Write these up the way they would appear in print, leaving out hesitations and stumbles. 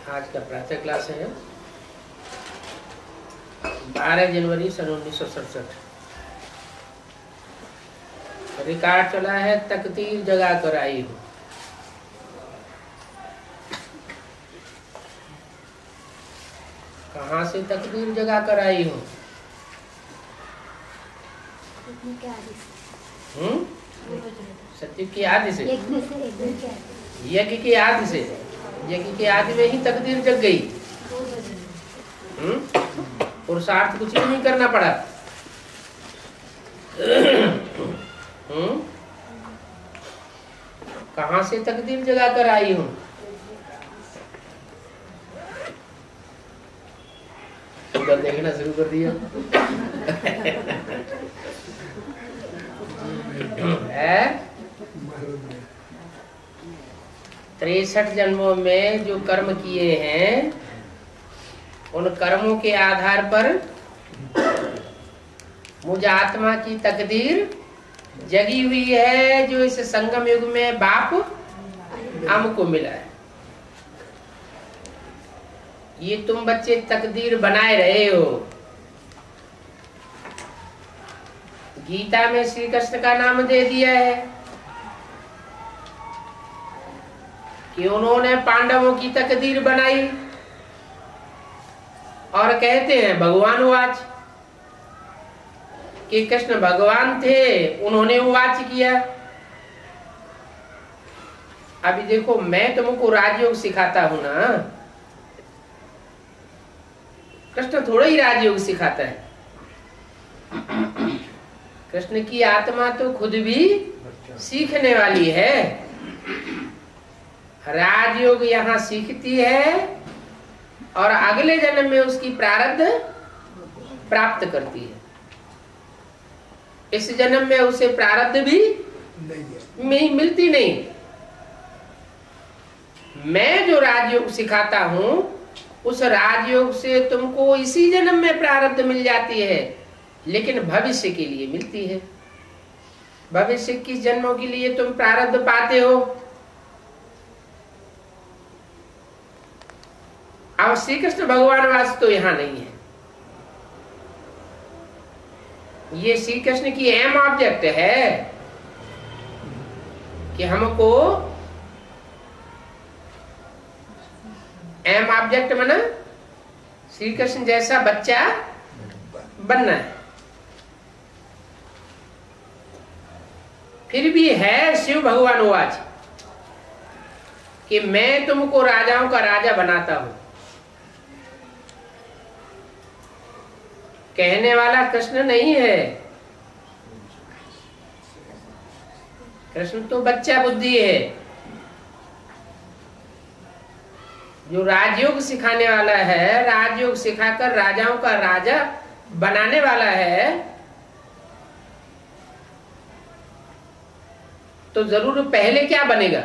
आज का प्रातः क्लास है 12 जनवरी सन 1967। रिकॉर्ड चला है तकदीर जगा कर आई हो। कहाँ से तकदीर जगा कर आई हो? सत्य की आदि से, यज्ञ की आदि से, यज्ञ की आदि में ही तकदीर जग गई। पुरुषार्थ कुछ नहीं करना पड़ा। कहाँ से तकदीर जगा कर आई हूँ? उधर देखना शुरू कर दिया। 63 जन्मों में जो कर्म किए हैं, उन कर्मों के आधार पर मुझ आत्मा की तकदीर जगी हुई है, जो इस संगम युग में बाप हमको मिला है। ये तुम बच्चे तकदीर बनाए रहे हो। गीता में श्री कृष्ण का नाम दे दिया है कि उन्होंने पांडवों की तकदीर बनाई, और कहते हैं भगवान वाच कि कृष्ण भगवान थे, उन्होंने वाच किया। अभी देखो, मैं तुमको राजयोग सिखाता हूं ना, कृष्ण थोड़ा ही राजयोग सिखाता है। कृष्ण की आत्मा तो खुद भी सीखने वाली है। राजयोग यहाँ सीखती है और अगले जन्म में उसकी प्रारब्ध प्राप्त करती है। इस जन्म में उसे प्रारब्ध भी नहीं मिलती नहीं। मैं जो राजयोग सिखाता हूं, उस राजयोग से तुमको इसी जन्म में प्रारब्ध मिल जाती है, लेकिन भविष्य के लिए मिलती है। भविष्य किस जन्मों के लिए तुम प्रारब्ध पाते हो? अब श्री कृष्ण भगवान वास तो यहां नहीं है। ये श्री कृष्ण की एम ऑब्जेक्ट है कि हमको एम ऑब्जेक्ट माना श्री कृष्ण जैसा बच्चा बनना है। फिर भी है शिव भगवान वाच कि मैं तुमको राजाओं का राजा बनाता हूं। कहने वाला कृष्ण नहीं है। कृष्ण तो बच्चा बुद्धि है। जो राजयोग सिखाने वाला है, राजयोग सिखाकर राजाओं का राजा बनाने वाला है, तो जरूर पहले क्या बनेगा?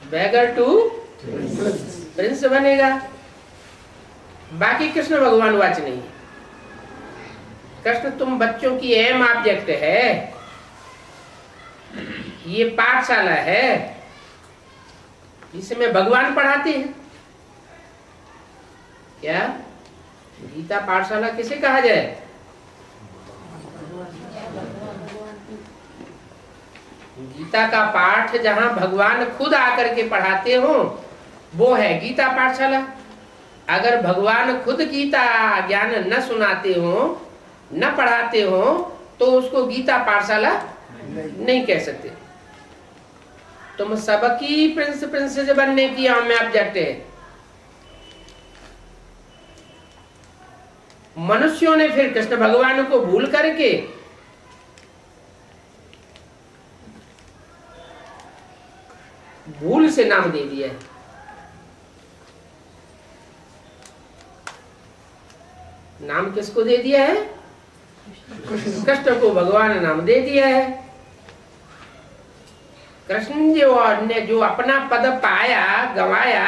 बैगर टू प्रिंस बनेगा। बाकी कृष्ण भगवान वाच नहीं है। कृष्ण तुम बच्चों की एम ऑब्जेक्ट है। ये पाठशाला है, इसमें भगवान पढ़ाते हैं। क्या गीता पाठशाला किसे कहा जाए? गीता का पाठ जहां भगवान खुद आकर के पढ़ाते हो, वो है गीता पाठशाला। अगर भगवान खुद गीता ज्ञान न सुनाते हो, न पढ़ाते हो, तो उसको गीता पाठशाला नहीं कह सकते। तुम सबकी प्रिंस प्रिंसेस बनने की हमें ऑब्जेक्ट है। मनुष्यों ने फिर कृष्ण भगवान को भूल करके भूल से नाम दे दिया है। नाम किसको दे दिया है? कृष्ण को भगवान नाम दे दिया है। कृष्ण ने जो अपना पद पाया, गवाया,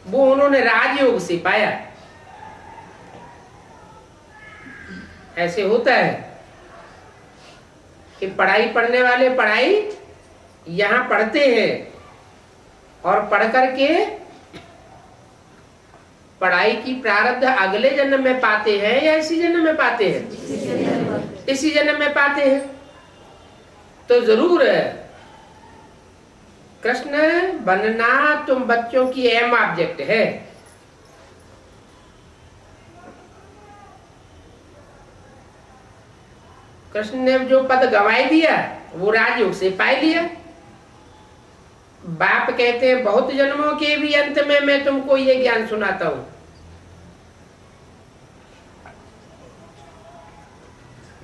वो उन्होंने राजयोग से पाया। ऐसे होता है। कि पढ़ाई पढ़ने वाले पढ़ाई यहाँ पढ़ते हैं और पढ़ करके पढ़ाई की प्रारब्ध अगले जन्म में पाते हैं या इसी जन्म में पाते हैं? इसी जन्म में पाते हैं। तो जरूर कृष्ण बनना तुम बच्चों की एम ऑब्जेक्ट है। कृष्ण ने जो पद गंवाई दिया वो राजयोग से पा लिया। बाप कहते हैं बहुत जन्मों के भी अंत में मैं तुमको ये ज्ञान सुनाता हूं।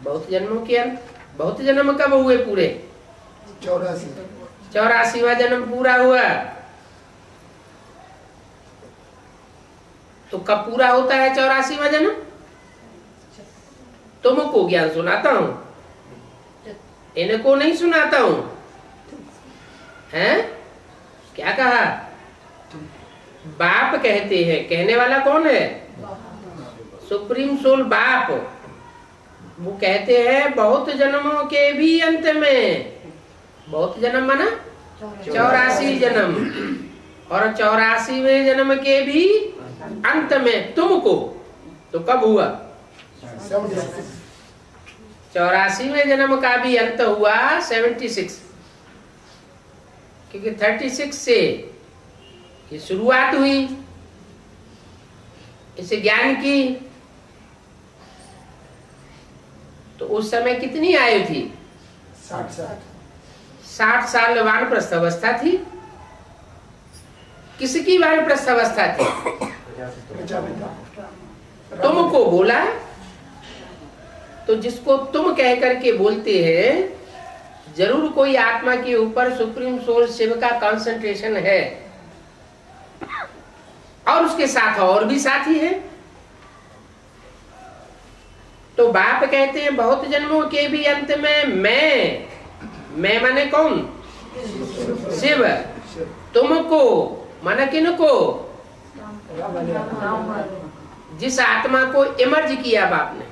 बहुत जन्मों के अंत, बहुत जन्म कब हुए पूरे? 84वां जन्म पूरा हुआ। तो कब पूरा होता है 84वां जन्म? तुमको ज्ञान सुनाता हूं, इनको नहीं सुनाता हूं। हैं? क्या कहा? बाप कहते हैं। कहने वाला कौन है? सुप्रीम सोल बाप। वो कहते हैं बहुत जन्मों के भी अंत में, बहुत जन्म माना 84 जन्म, और 84वें जन्म के भी अंत में तुमको। तो कब हुआ? 84वें जन्म का भी अंत हुआ 76, क्योंकि 36 से ये शुरुआत हुई इस ज्ञान की। तो उस समय कितनी आयु थी? 60 साल वानप्रस्थ अवस्था थी। किसकी वानप्रस्थ अवस्था थी? तुमको बोला। तो जिसको तुम कह करके बोलते हैं जरूर कोई आत्मा के ऊपर सुप्रीम सोल शिव का कंसंट्रेशन है, और उसके साथ और भी साथी है। तो बाप कहते हैं बहुत जन्मों के भी अंत में मैं माने कौन? शिव। तुमको माना किनको? जिस आत्मा को इमर्ज किया बाप ने।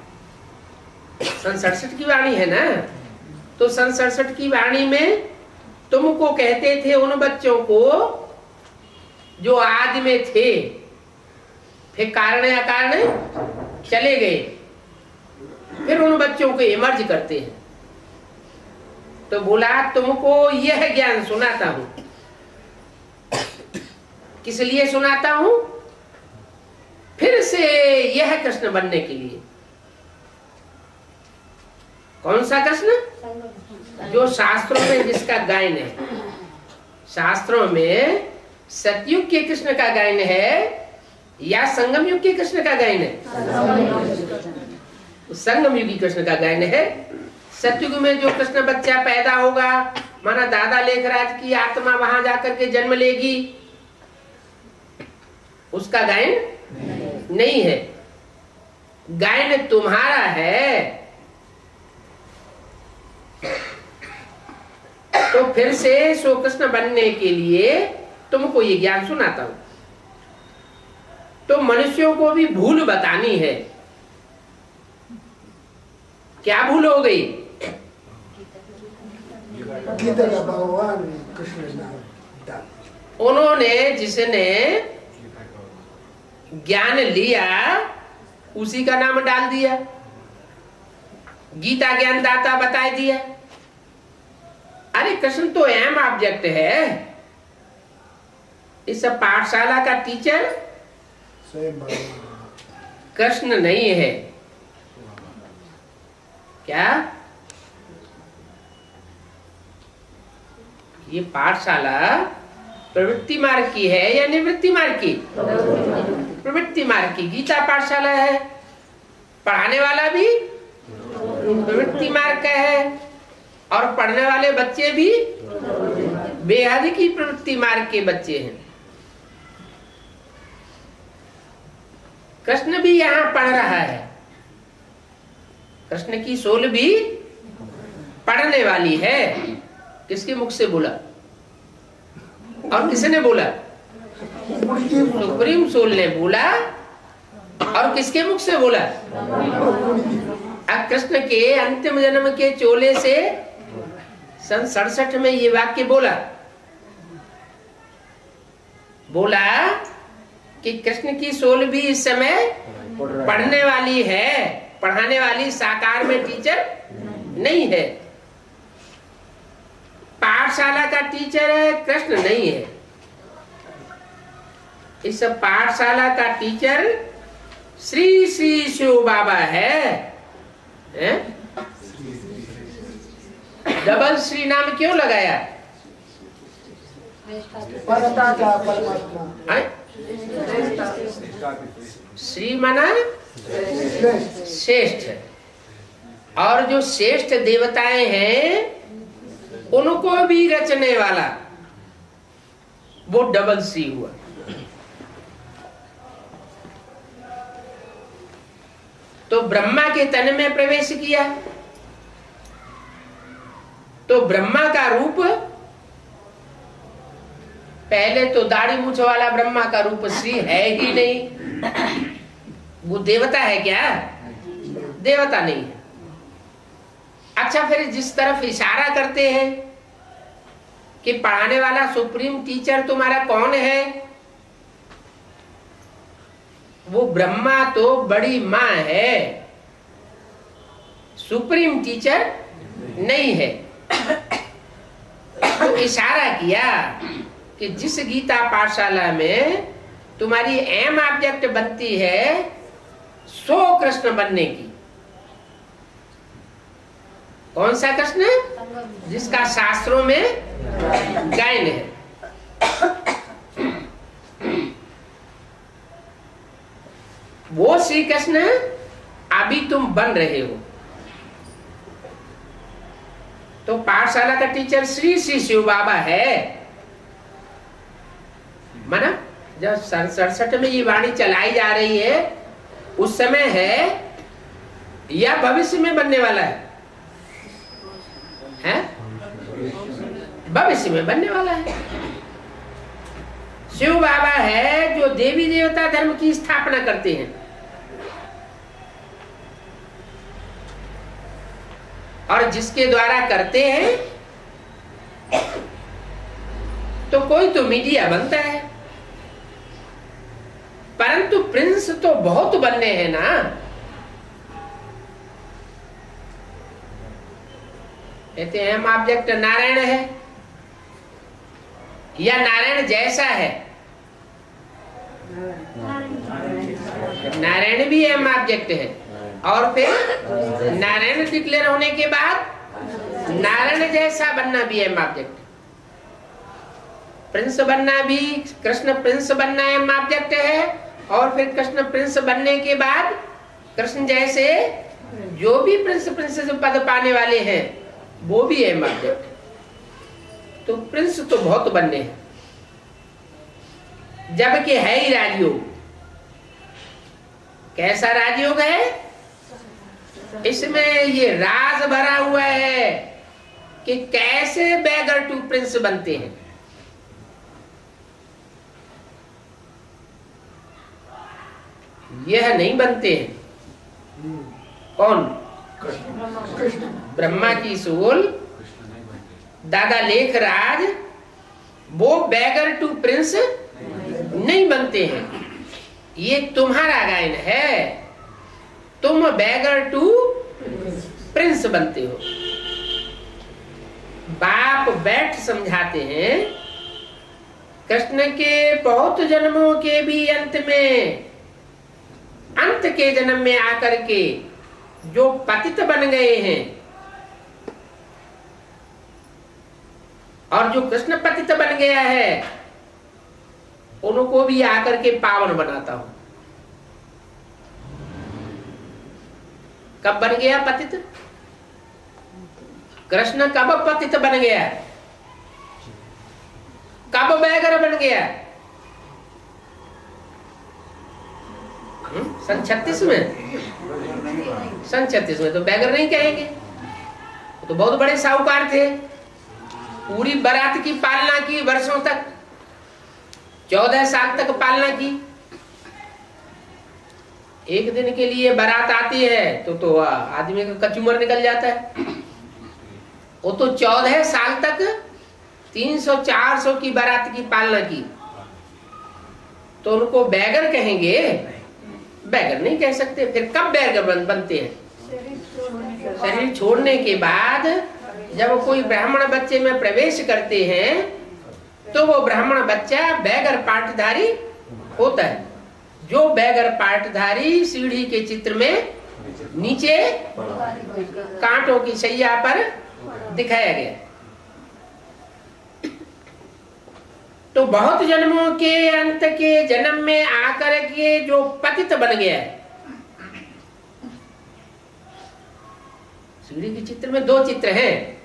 सन 67 की वाणी है ना, तो सन 67 की वाणी में तुमको कहते थे उन बच्चों को जो आदि में थे, फिर कारण अकारण चले गए, फिर उन बच्चों को इमर्ज करते हैं। तो बोला तुमको यह ज्ञान सुनाता हूं। किस लिए सुनाता हूं? फिर से यह कृष्ण बनने के लिए। कौन सा कृष्ण? जो शास्त्रों में जिसका गायन है। शास्त्रों में सतयुग के कृष्ण का गायन है या संगम युग के कृष्ण का गायन है? संगम युगी कृष्ण का गायन है। सतयुग में जो कृष्ण बच्चा पैदा होगा, माना दादा लेखराज की आत्मा वहां जाकर के जन्म लेगी, उसका गायन नहीं है। गायन तुम्हारा है। तो फिर से सो कृष्ण बनने के लिए तुमको ये ज्ञान सुनाता हूं। तो मनुष्यों को भी भूल बतानी है। क्या भूल हो गई? गीता का भगवान कृष्ण नाम। उन्होंने जिसने ज्ञान लिया उसी का नाम डाल दिया, गीता ज्ञान दाता बता दिया। अरे कृष्ण तो एम ऑब्जेक्ट है। इस पाठशाला का टीचर कृष्ण नहीं है। क्या ये पाठशाला प्रवृत्ति मार्ग की है या निवृत्ति मार्ग की? प्रवृत्ति मार्ग की गीता पाठशाला है। पढ़ाने वाला भी प्रवृत्ति मार्ग का है और पढ़ने वाले बच्चे भी बेहद की प्रवृत्ति मार्ग के बच्चे हैं। कृष्ण भी यहाँ पढ़ रहा है। कृष्ण की सोल भी पढ़ने वाली है। किसके मुख से बोला? और किसने बोला? सुप्रीम सोल ने बोला। और किसके मुख से बोला? अब कृष्ण के अंतिम जन्म के चोले से सन 67 में ये वाक्य बोला कि कृष्ण की सोल भी इस समय पढ़ने वाली है, पढ़ाने वाली साकार में टीचर नहीं है। पाठशाला का टीचर है, कृष्ण नहीं है। इस पाठशाला का टीचर श्री श्री शिव बाबा है? डबल श्री नाम क्यों लगाया? श्री माना श्रेष्ठ, और जो श्रेष्ठ देवताएं हैं उनको भी रचने वाला, वो डबल श्री हुआ। तो ब्रह्मा के तन में प्रवेश किया, तो ब्रह्मा का रूप, पहले तो दाढ़ी मूछ वाला ब्रह्मा का रूप श्री है ही नहीं। वो देवता है क्या? देवता नहीं है। अच्छा, फिर जिस तरफ इशारा करते हैं कि पढ़ाने वाला सुप्रीम टीचर तुम्हारा कौन है, वो ब्रह्मा तो बड़ी मां है, सुप्रीम टीचर नहीं है। तो इशारा किया कि जिस गीता पाठशाला में तुम्हारी एम ऑब्जेक्ट बनती है सो कृष्ण बनने की, कौन सा कृष्ण? जिसका शास्त्रों में गायन है। वो श्री कृष्ण अभी तुम बन रहे हो। तो पाठशाला का टीचर श्री श्री शिव बाबा है। माना जब 67 में ये वाणी चलाई जा रही है उस समय है या भविष्य में बनने वाला है? भविष्य में बनने वाला है। शिव बाबा है जो देवी देवता धर्म की स्थापना करते हैं, और जिसके द्वारा करते हैं तो कोई तो मीडिया बनता है, परंतु प्रिंस तो बहुत बनने हैं ना। कहते हैं हम ऑब्जेक्ट नारायण है या नारायण जैसा है? नारायण भी एम ऑब्जेक्ट है, और फिर नारायण डिक्लेयर होने के बाद नारायण जैसा बनना भी एम ऑब्जेक्ट। प्रिंस बनना भी, कृष्ण प्रिंस बनना एम ऑब्जेक्ट है, और फिर कृष्ण प्रिंस बनने के बाद कृष्ण जैसे जो भी प्रिंस पद पाने वाले हैं वो भी एम ऑब्जेक्ट है। तो प्रिंस तो बहुत बनने हैं, जबकि है ही राजयोग। कैसा राजयोग है? इसमें ये राज भरा हुआ है कि कैसे बैगर टू प्रिंस बनते हैं। यह नहीं बनते हैं। कौन? ब्रह्मा की सोल दादा लेखराज, वो बैगर टू प्रिंस नहीं बनते हैं। ये तुम्हारा गायन है, तुम बैगर टू प्रिंस बनते हो। बाप बैठ समझाते हैं कृष्ण के बहुत जन्मों के भी अंत में, अंत के जन्म में आकर के जो पतित बन गए हैं, और जो कृष्ण पतित बन गया है उनको भी आकर के पावन बनाता हूं। कब बन गया पतित? कृष्ण कब पतित बन गया? कब बैगर बन गया? सन 36 में। सन 36 में तो बैगर नहीं कहेंगे, तो बहुत बड़े साहूकार थे। पूरी बारात की पालना की, वर्षों तक 14 साल तक पालना की। एक दिन के लिए बारात आती है तो आदमी का कचूमर निकल जाता है। वो तो 14 साल तक 300-400 की बारात की पालना की, तो उनको बैगर कहेंगे? बैगर नहीं कह सकते। फिर कब बैगर बनते हैं? शरीर छोड़ने के बाद जब कोई ब्राह्मण बच्चे में प्रवेश करते हैं तो वो ब्राह्मण बच्चा बैगर पाठधारी होता है। जो बैगर पाठधारी सीढ़ी के चित्र में नीचे कांटों की शैया पर दिखाया गया। तो बहुत जन्मों के अंत के जन्म में आकर के जो पतित बन गया है, सीढ़ी के चित्र में 2 चित्र हैं।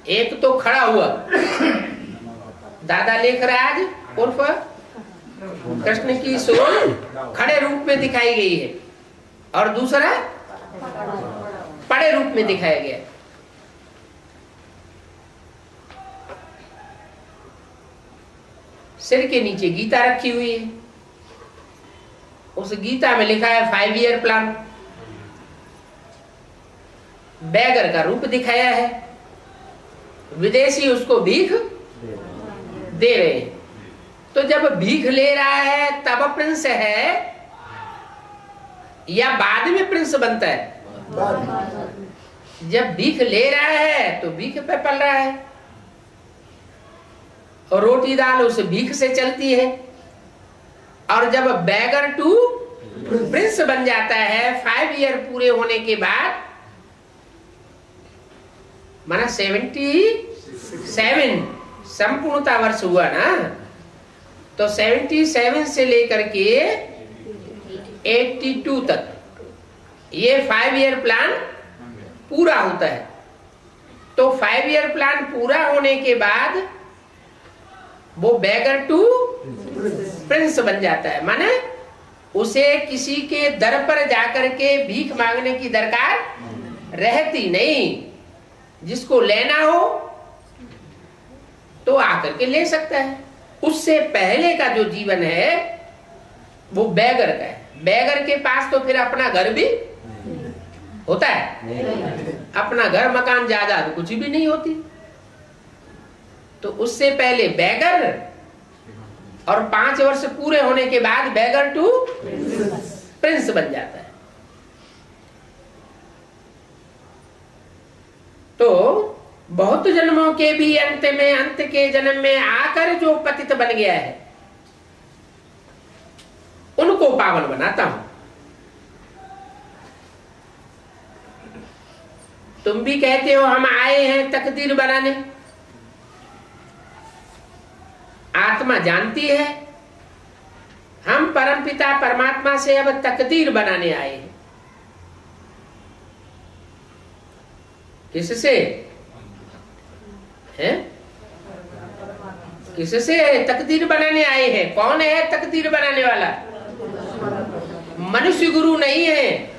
एक तो खड़ा हुआ दादा लेखराज उर्फ कृष्ण की सोल खड़े रूप में दिखाई गई है, और दूसरा पड़े रूप में दिखाया गया। सिर के नीचे गीता रखी हुई है, उस गीता में लिखा है 5 ईयर प्लान। बैगर का रूप दिखाया है, विदेशी उसको भीख दे रहे हैं। तो जब भीख ले रहा है तब प्रिंस है या बाद में प्रिंस बनता है? जब भीख ले रहा है तो भीख पे पल रहा है, और रोटी दाल उस भीख से चलती है। और जब बैगर टू प्रिंस बन जाता है 5 ईयर पूरे होने के बाद, माना 77 संपूर्णता वर्ष हुआ ना, तो 77 से लेकर के 82 तक ये 5 ईयर प्लान पूरा होता है। तो 5 ईयर प्लान पूरा होने के बाद वो बैगर टू प्रिंस बन जाता है। माने उसे किसी के दर पर जाकर के भीख मांगने की दरकार रहती नहीं। जिसको लेना हो तो आकर के ले सकता है। उससे पहले का जो जीवन है वो बैगर का है। बैगर के पास तो फिर अपना घर भी होता है, अपना घर मकान जायदाद कुछ भी नहीं होती। तो उससे पहले बैगर, और 5 वर्ष पूरे होने के बाद बैगर टू प्रिंस बन जाता है। तो बहुत जन्मों के भी अंत में, अंत के जन्म में आकर जो पतित बन गया है उनको पावन बनाता हूं। तुम भी कहते हो हम आए हैं तकदीर बनाने। आत्मा जानती है हम परमपिता परमात्मा से अब तकदीर बनाने आए हैं। किससे है? किससे तकदीर बनाने आए हैं? कौन है तकदीर बनाने वाला? मनुष्य गुरु नहीं है।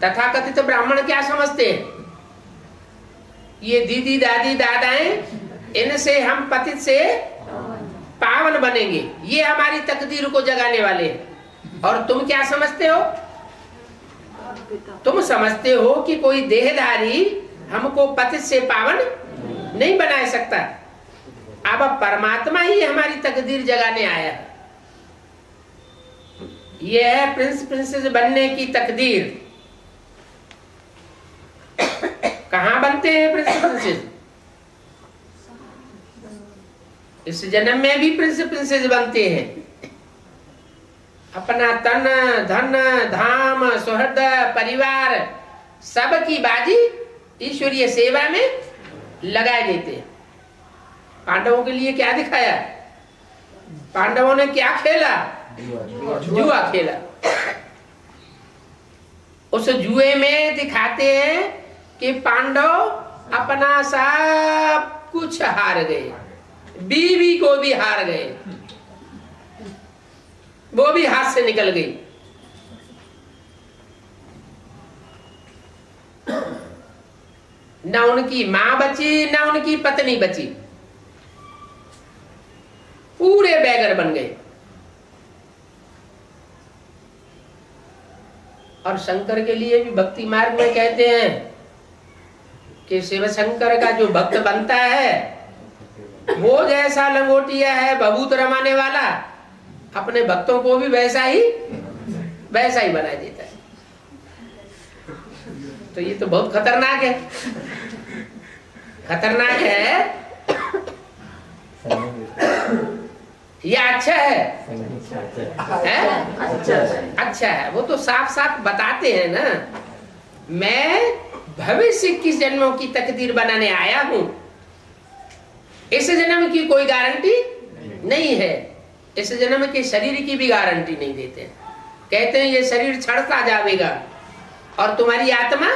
तथाकथित ब्राह्मण क्या समझते हैं? ये दीदी दादी दादाएं, इनसे हम पतित से पावन बनेंगे, ये हमारी तकदीर को जगाने वाले हैं। और तुम क्या समझते हो? तुम समझते हो कि कोई देहधारी हमको पतित से पावन नहीं बना सकता। अब परमात्मा ही हमारी तकदीर जगाने आया है। यह है प्रिंस प्रिंसेस बनने की तकदीर। कहाँ बनते हैं प्रिंस प्रिंसेस? इस जन्म में भी प्रिंस प्रिंसेस बनते हैं। अपना तन धन धाम सुहृद परिवार सब की बाजी ईश्वरीय सेवा में लगा देते हैं। पांडवों के लिए क्या दिखाया? पांडवों ने क्या खेला? जुआ खेला। उस जुए में दिखाते हैं कि पांडव अपना सब कुछ हार गए, बीवी को भी हार गए, वो भी हाथ से निकल गई। ना उनकी मां बची, ना उनकी पत्नी बची, पूरे बैगर बन गए। और शंकर के लिए भी भक्ति मार्ग में कहते हैं कि शिव शंकर का जो भक्त बनता है वो जैसा लंगोटिया है भभूत रमाने वाला, अपने भक्तों को भी वैसा ही बना देता है। तो ये तो बहुत खतरनाक है, खतरनाक है या अच्छा है? अच्छा है। वो तो साफ साफ बताते हैं ना, मैं भविष्य की जन्मों की तकदीर बनाने आया हूं, इस जन्म की कोई गारंटी नहीं है, इस जन्म के शरीर की भी गारंटी नहीं देते। कहते हैं ये शरीर छड़ता जाएगा और तुम्हारी आत्मा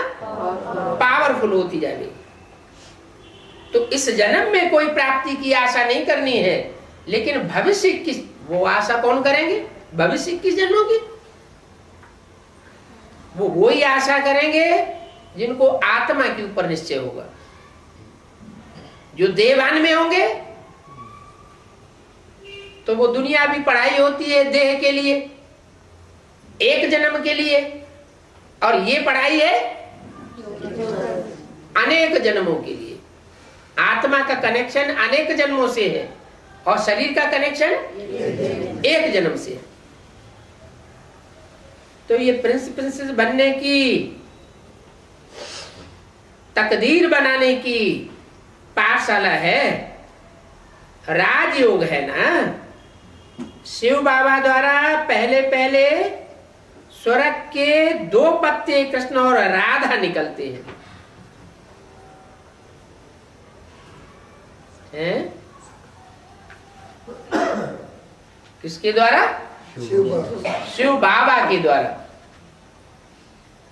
पावरफुल होती जाएगी। तो इस जन्म में कोई प्राप्ति की आशा नहीं करनी है, लेकिन भविष्य की वो आशा कौन करेंगे? भविष्य की जन्मों की वो वही आशा करेंगे जिनको आत्मा के ऊपर निश्चय होगा। जो देवान में होंगे तो वो दुनिया भी पढ़ाई होती है देह के लिए, एक जन्म के लिए, और ये पढ़ाई है अनेक जन्मों के लिए। आत्मा का कनेक्शन अनेक जन्मों से है और शरीर का कनेक्शन एक जन्म से है। तो ये प्रिंसेस बनने की, तकदीर बनाने की पाठशाला है, राजयोग है ना। शिव बाबा द्वारा पहले पहले स्वर्ग के 2 पत्ते कृष्ण और राधा निकलते हैं। किसके द्वारा? शिव बाबा के द्वारा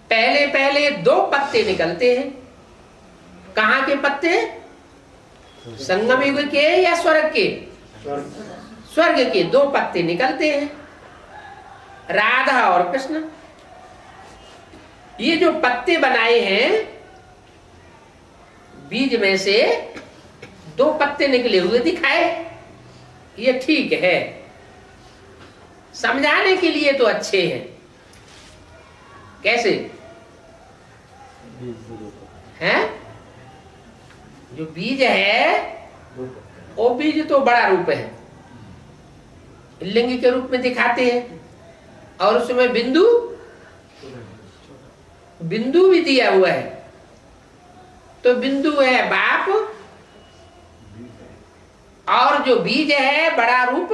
पहले पहले 2 पत्ते निकलते हैं। कहाँ के पत्ते? संगम युग के या स्वर्ग के? स्वर्ग के 2 पत्ते निकलते हैं, राधा और कृष्ण। ये जो पत्ते बनाए हैं, बीज में से 2 पत्ते निकले हुए दिखाए, ये ठीक है, समझाने के लिए तो अच्छे हैं। कैसे हैं? जो बीज है वो बीज तो बड़ा रूप है, लिंग के रूप में दिखाते हैं, और उसमें बिंदु भी दिया हुआ है। तो बिंदु है बाप, और जो बीज है बड़ा रूप,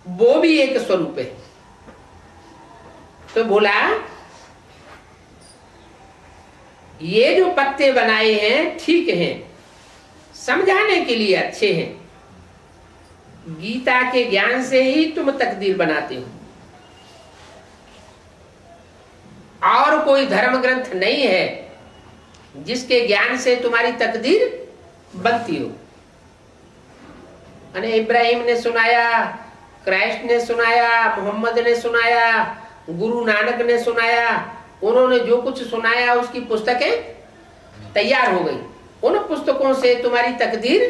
वो भी एक स्वरूप है। तो बोला ये जो पत्ते बनाए हैं ठीक हैं, समझाने के लिए अच्छे हैं। गीता के ज्ञान से ही तुम तकदीर बनाते हो, और कोई धर्म ग्रंथ नहीं है जिसके ज्ञान से तुम्हारी तकदीर बनती हो। अने इब्राहिम ने सुनाया, क्राइस्ट ने सुनाया, मोहम्मद ने सुनाया, गुरु नानक ने सुनाया, उन्होंने जो कुछ सुनाया उसकी पुस्तकें तैयार हो गई। उन पुस्तकों से तुम्हारी तकदीर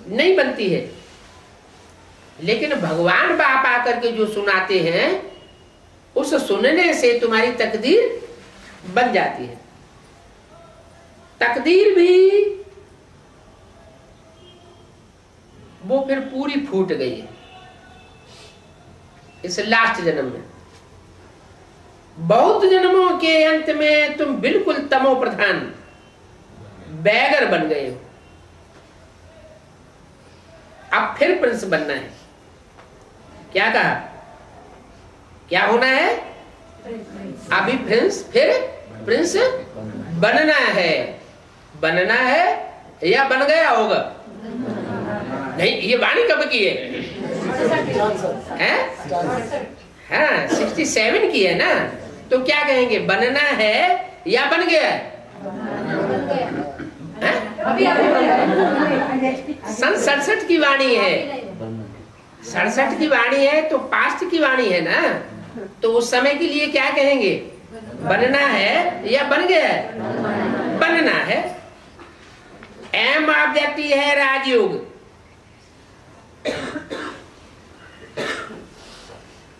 नहीं बनती है, लेकिन भगवान बाप आकर के जो सुनाते हैं उस सुनने से तुम्हारी तकदीर बन जाती है। तकदीर भी वो फिर पूरी फूट गई है इस लास्ट जन्म में। बहुत जन्मों के अंत में तुम बिल्कुल तमो प्रधान बैगर बन गए हो। अब फिर प्रिंस बनना है। क्या कहा? क्या होना है? अभी प्रिंस, फिर प्रिंस बनना है। बनना है या बन गया होगा? नहीं, ये वाणी कब की है? हाँ, 67 की है ना। तो क्या कहेंगे? बनना है या बन गया? सन 67 की वाणी है, 67 की वाणी है, तो पास्ट की वाणी है ना। तो उस समय के लिए क्या कहेंगे? बनना है या बन गया? बनना है। एम ऑब्जेक्टिव है राजयोग।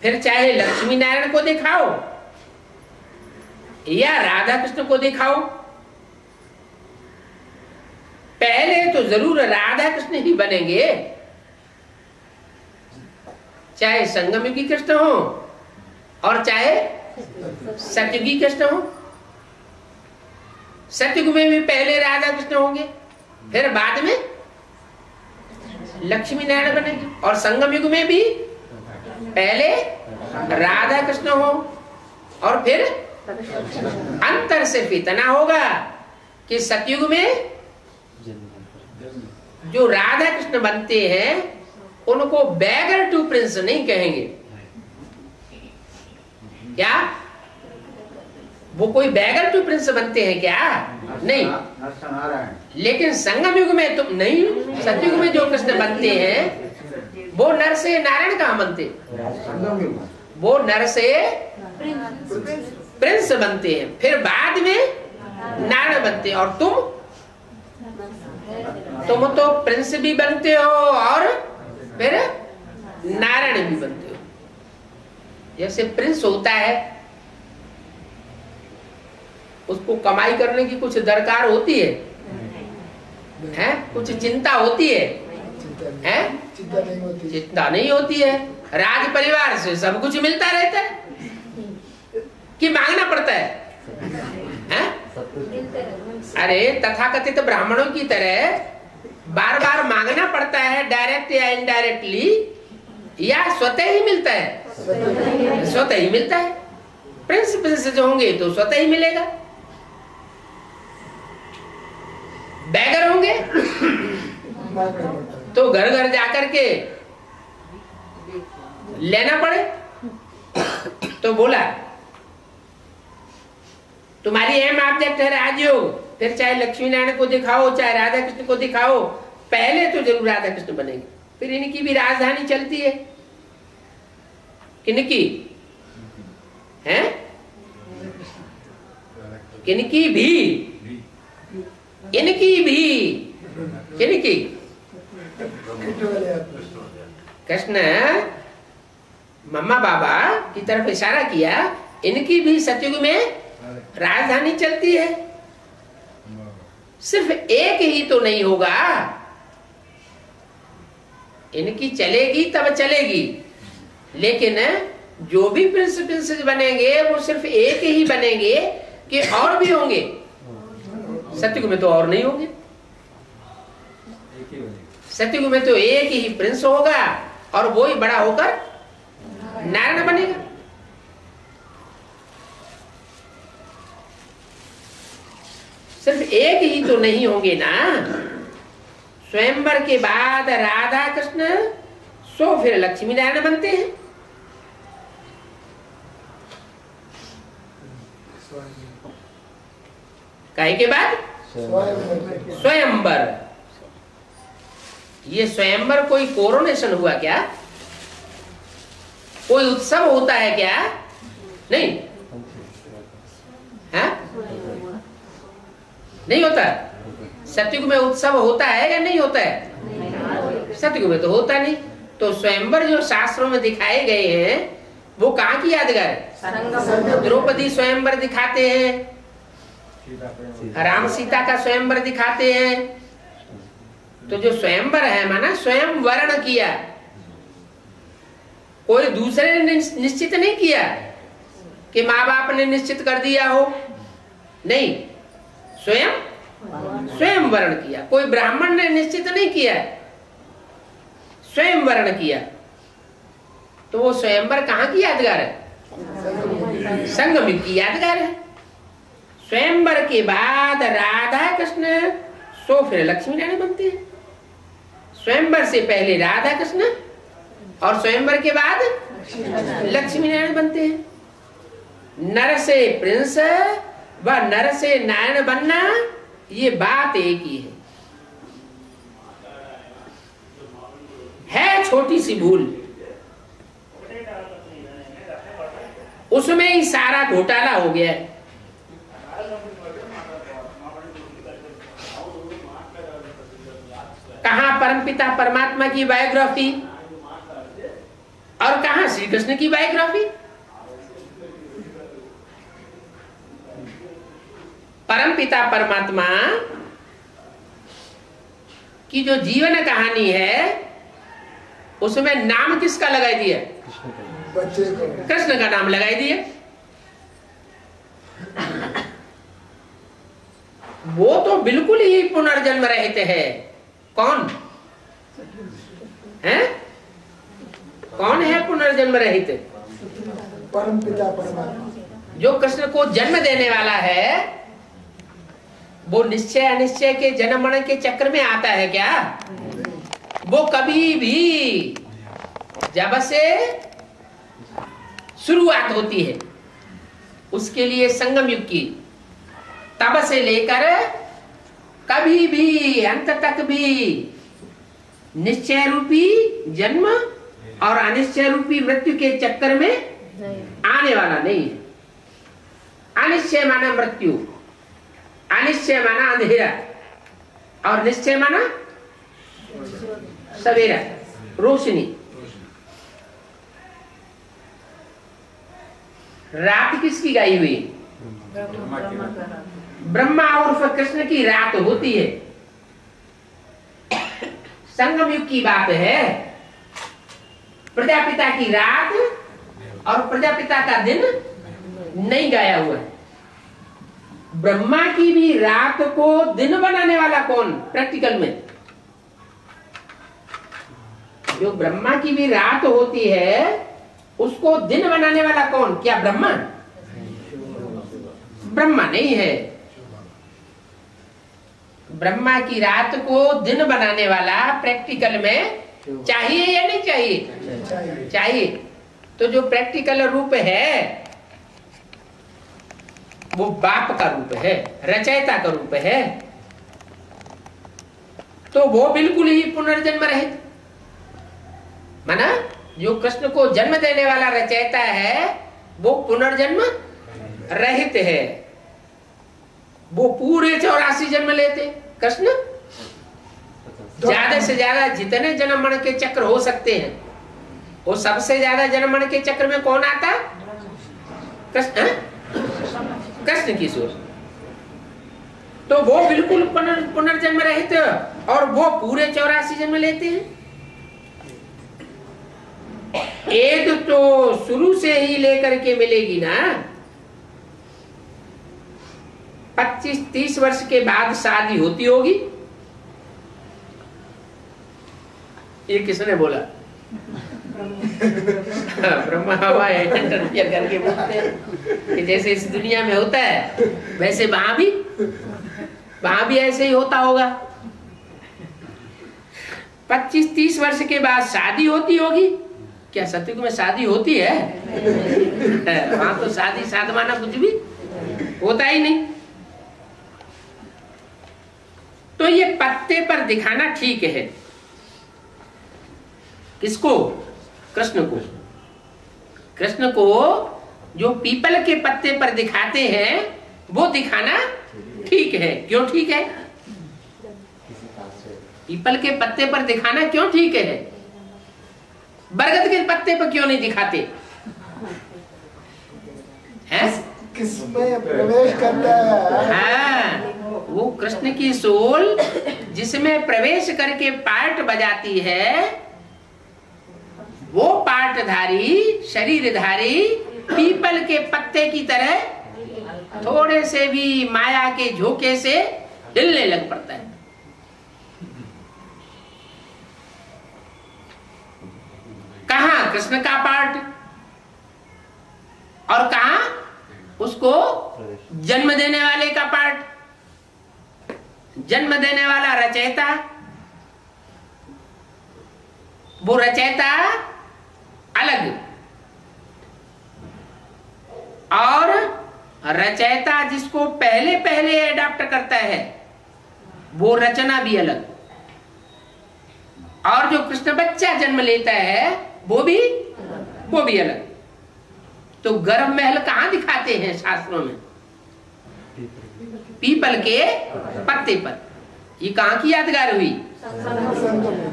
फिर चाहे लक्ष्मी नारायण को दिखाओ, या राधा कृष्ण को दिखाओ। पहले तो जरूर राधा कृष्ण ही बनेंगे, चाहे संगमयुगी कृष्ण हो और चाहे सतयुगी कृष्ण हो। सतयुग में भी पहले राधा कृष्ण होंगे, फिर बाद में लक्ष्मी नारायण बनेंगे, और संगम युग में भी पहले राधा कृष्ण हो और फिर अंतर सिर्फ इतना होगा कि सतयुग में जो राधा कृष्ण बनते हैं उनको बैगर टू प्रिंस नहीं कहेंगे। क्या वो कोई बैगर टू प्रिंस बनते हैं क्या? नहीं। लेकिन संगम युग में तो नहीं, सतयुग में जो कृष्ण बनते हैं वो नर से नारायण कहाँ बनते? वो नर से प्रिंस बनते हैं, फिर बाद में नारायण बनते हैं। और तुम तो प्रिंस भी बनते हो और फिर नारायण भी बनते हो। जैसे प्रिंस होता है उसको कमाई करने की कुछ दरकार होती है, हैं? कुछ चिंता होती है, हैं? चिंता नहीं होती है। राज परिवार से सब कुछ मिलता रहता है कि मांगना पड़ता है, हैं? अरे तथाकथित ब्राह्मणों की तरह बार बार मांगना पड़ता है, डायरेक्ट या इनडायरेक्टली, या स्वतः ही मिलता है? स्वतः ही मिलता है। प्रिंस प्रिंस जो होंगे तो स्वतः ही मिलेगा। बैगर होंगे तो घर घर जाकर के लेना पड़े। तो बोला तुम्हारी एम ऑब्जेक्ट है राजयोग, फिर चाहे लक्ष्मी नारायण को दिखाओ चाहे राधा कृष्ण को दिखाओ, पहले तो जरूर राधा कृष्ण बनेंगे। फिर इनकी भी राजधानी चलती है, किनकी है? किनकी भी, इनकी भी, किनकी? कृष्ण मम्मा बाबा की तरफ इशारा किया, इनकी भी सतयुग में राजधानी चलती है। सिर्फ एक ही तो नहीं होगा, इनकी चलेगी तब चलेगी, लेकिन जो भी प्रिंस प्रिंसेस बनेंगे वो सिर्फ एक ही बनेंगे कि और भी होंगे? सतयुग में तो और नहीं होंगे। सतयुग में तो एक ही प्रिंस होगा और वो ही बड़ा होकर नारायण बनेगा। सिर्फ एक ही तो नहीं होंगे ना। स्वयंवर के बाद राधा कृष्ण सो फिर लक्ष्मी नारायण बनते हैं। काहे के बाद स्वयंवर। ये स्वयंवर कोई कोरोनेशन हुआ क्या? कोई उत्सव होता है क्या? नहीं है, नहीं होता। सतयुग में उत्सव होता है या नहीं होता है? सतयुग में तो होता नहीं। तो स्वयंवर जो शास्त्रों में दिखाए गए हैं वो कहाँ की यादगार है? द्रौपदी स्वयंवर दिखाते हैं, राम सीता का स्वयंवर दिखाते हैं। तो जो स्वयंवर है माना स्वयं वर्ण किया, कोई दूसरे ने निश्चित नहीं किया कि माँ बाप ने निश्चित कर दिया हो, नहीं, स्वयं वर्ण किया। कोई ब्राह्मण ने निश्चित नहीं किया, स्वयं वर्ण किया। तो वो स्वयंवर कहाँ की यादगार है? संगम युग की यादगार है। स्वयंवर के बाद राधा कृष्ण सो फिर लक्ष्मी नारायण बनते हैं। स्वयंवर से पहले राधा कृष्ण और स्वयंवर के बाद लक्ष्मी नारायण बनते हैं। नर से प्रिंस व नर से नारायण बनना ये बात एक ही है छोटी सी भूल, उसमें ही सारा घोटाला हो गया है। कहाँ परमपिता परमात्मा की बायोग्राफी और कहाँ श्री कृष्ण की बायोग्राफी? परमपिता परमात्मा की जो जीवन कहानी है उसमें नाम किसका लगाई दिया? बच्चे को कृष्ण का नाम लगाई दिया। वो तो बिल्कुल ही पुनर्जन्म रहित है। कौन है? कौन है पुनर्जन्म रहित? परमपिता परमात्मा। जो कृष्ण को जन्म देने वाला है वो निश्चय अनिश्चय के जन्म मरण के चक्र में आता है क्या? वो कभी भी जब से शुरुआत होती है उसके लिए संगम युग की, तब से लेकर कभी भी अंत तक भी निश्चय रूपी जन्म और अनिश्चय रूपी मृत्यु के चक्कर में आने वाला नहीं है। अनिश्चय माना मृत्यु, अनिश्चय माना अंधेरा और निश्चय माना सवेरा, रोशनी। रात किसकी गाई हुई? ब्रह्मा उर्फ कृष्ण की रात होती है। संगम युग की बात है। प्रजापिता की रात और प्रजापिता का दिन नहीं गाया हुआ है। ब्रह्मा की भी रात को दिन बनाने वाला कौन? प्रैक्टिकल में जो ब्रह्मा की भी रात होती है उसको दिन बनाने वाला कौन? क्या ब्रह्मा? ब्रह्मा नहीं है। ब्रह्मा की रात को दिन बनाने वाला प्रैक्टिकल में चाहिए या नहीं चाहिए? चाहिए। तो जो प्रैक्टिकल रूप है वो बाप का रूप है, रचयिता का रूप है। तो वो बिल्कुल ही पुनर्जन्म रहित माना। जो कृष्ण को जन्म देने वाला रचयिता है वो पुनर्जन्म रहित है। वो पूरे 84 जन्म लेते कृष्ण। ज्यादा से ज्यादा जितने जन्म मरण के चक्र हो सकते हैं वो सबसे ज्यादा जन्म मरण के चक्र में कौन आता? कृष्ण। कृष्ण की सोच। तो वो बिल्कुल पुनर्जन्म रहित और वो पूरे 84 जन्म लेते हैं। एक तो शुरू से ही लेकर के मिलेगी ना। 25-30 वर्ष के बाद शादी होती होगी। ये किसने बोला? ब्रह्मा बाबा इंटरफियर करके बोलते हैं कि जैसे इस दुनिया में होता है वैसे वहां भी ऐसे ही होता होगा। 25-30 वर्ष के बाद शादी होती होगी। क्या सतयुग में शादी होती है? वहां तो शादी साधवाना कुछ भी होता ही नहीं। तो ये पत्ते पर दिखाना ठीक है। किसको? कृष्ण को। कृष्ण को जो पीपल के पत्ते पर दिखाते हैं वो दिखाना ठीक है। क्यों ठीक है? पीपल के पत्ते पर दिखाना क्यों ठीक है? बरगद के पत्ते पर क्यों नहीं दिखाते हैं? किसमें प्रवेश करता है? हाँ, वो कृष्ण की सोल जिसमें प्रवेश करके पार्ट बजाती है वो पार्टधारी शरीरधारी पीपल के पत्ते की तरह थोड़े से भी माया के झोंके से हिलने लग पड़ता है। कहां कृष्ण का पार्ट और कहां उसको जन्म देने वाले का पार्ट। जन्म देने वाला रचयिता, वो रचयिता अलग और रचयिता जिसको पहले पहले अडॉप्ट करता है वो रचना भी अलग। और जो कृष्ण बच्चा जन्म लेता है वो भी अलग। तो गर्भ महल कहां दिखाते हैं शास्त्रों में? पीपल के पत्ते पर। ये कहां की यादगार हुई?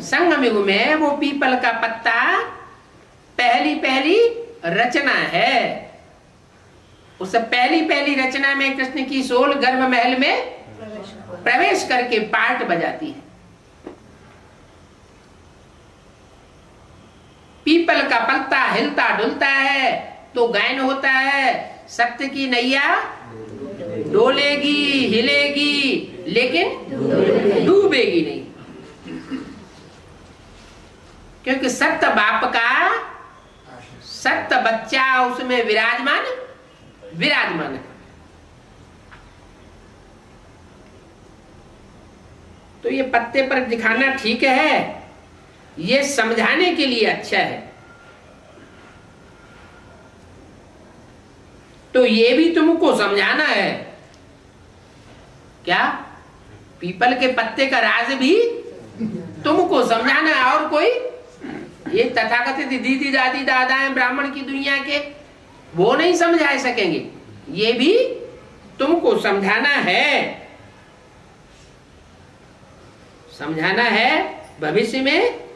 संगम युग में वो पीपल का पत्ता पहली रचना है। उस पहली पहली रचना में कृष्ण की सोल गर्भ महल में प्रवेश करके पार्ट बजाती है। पीपल का पत्ता हिलता डुलता है तो गायन होता है, सत्य की नैया डोलेगी हिलेगी लेकिन डूबेगी नहीं, क्योंकि सत्य बाप का सत्य बच्चा उसमें विराजमान है। तो ये पत्ते पर दिखाना ठीक है, ये समझाने के लिए अच्छा है। तो ये भी तुमको समझाना है क्या? पीपल के पत्ते का राज भी तुमको समझाना है। और कोई ये तथाकथित दीदी दादी दादा है ब्राह्मण की दुनिया के, वो नहीं समझा सकेंगे, ये भी तुमको समझाना है भविष्य में।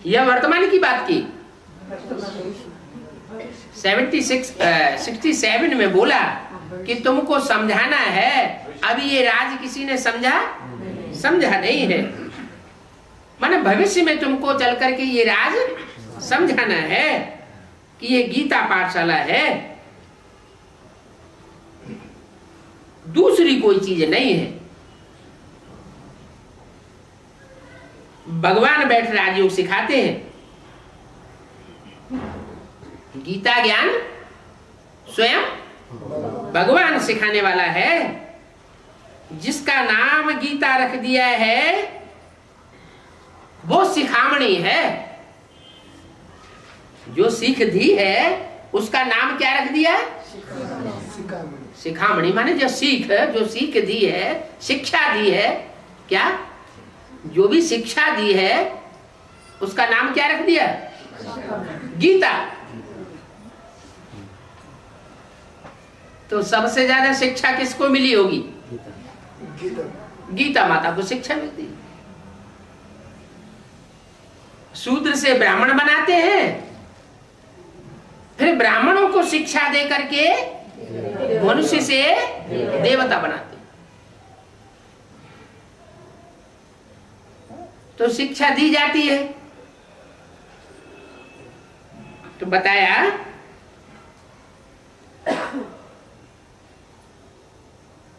यह वर्तमान की बात की 67 में बोला कि तुमको समझाना है। अभी ये राज किसी ने समझा नहीं है, माने भविष्य में तुमको चल करके ये राज समझाना है कि ये गीता पाठशाला है, दूसरी कोई चीज नहीं है। भगवान बैठ राजयोग सिखाते हैं। गीता ज्ञान स्वयं भगवान सिखाने वाला है। जिसका नाम गीता रख दिया है वो सिखामणी है। जो सीख दी है उसका नाम क्या रख दिया? सिखामणी। माने जो सीख दी है, शिक्षा दी है, क्या जो भी शिक्षा दी है उसका नाम क्या रख दिया? गीता। तो सबसे ज्यादा शिक्षा किसको मिली होगी? गीता माता को शिक्षा मिलती है। शूद्र से ब्राह्मण बनाते हैं, फिर ब्राह्मणों को शिक्षा दे करके मनुष्य से देवता बनाते हैं। तो शिक्षा दी जाती है। तो बताया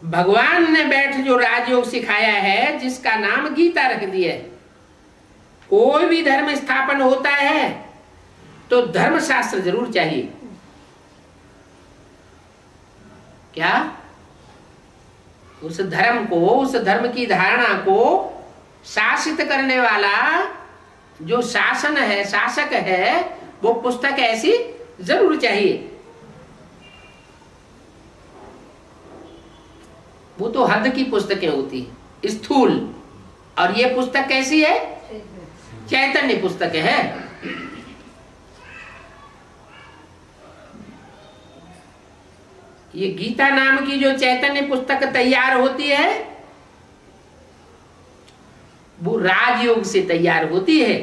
भगवान ने बैठ जो राजयोग सिखाया है, जिसका नाम गीता रख दिया है। कोई भी धर्म स्थापन होता है तो धर्मशास्त्र जरूर चाहिए। क्या? उस धर्म को, उस धर्म की धारणा को शासित करने वाला जो शासन है, शासक है, वो पुस्तक ऐसी जरूर चाहिए। वो तो हद की पुस्तकें होती है, स्थूल। और ये पुस्तक कैसी है? चैतन्य पुस्तक है। ये गीता नाम की जो चैतन्य पुस्तक तैयार होती है वो राजयोग से तैयार होती है।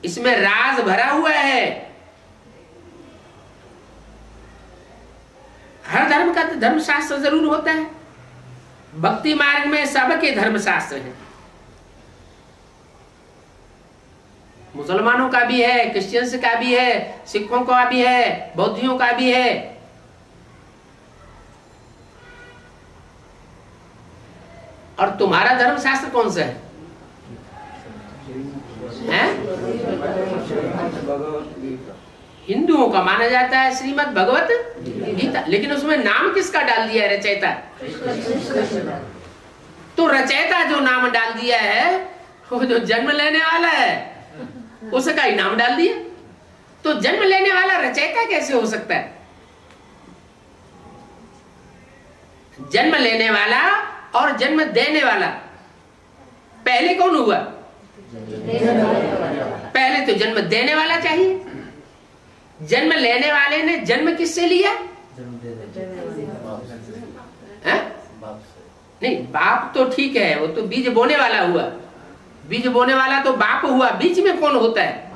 इसमें राज भरा हुआ है। हर धर्म का धर्मशास्त्र जरूर होता है। भक्ति मार्ग में सबके धर्मशास्त्र हैं। मुसलमानों का भी है, क्रिश्चियंस का भी है, सिखों का भी है, बौद्धियों का भी है। और तुम्हारा धर्मशास्त्र कौन सा है? हिंदुओं का माना जाता है श्रीमद् भगवत गीता, लेकिन उसमें नाम किसका डाल दिया है? रचयिता। तो रचयिता जो नाम डाल दिया है, वो जो जन्म लेने वाला है उसका ही नाम डाल दिया। तो जन्म लेने वाला रचयिता कैसे हो सकता है? जन्म लेने वाला और जन्म देने वाला, पहले कौन हुआ? पहले तो जन्म देने वाला चाहिए। जन्म लेने वाले ने जन्म किससे लिया? नहीं, बाप तो ठीक है, वो तो बीज बोने वाला हुआ। बीज बोने वाला तो बाप हुआ। बीच में कौन होता है?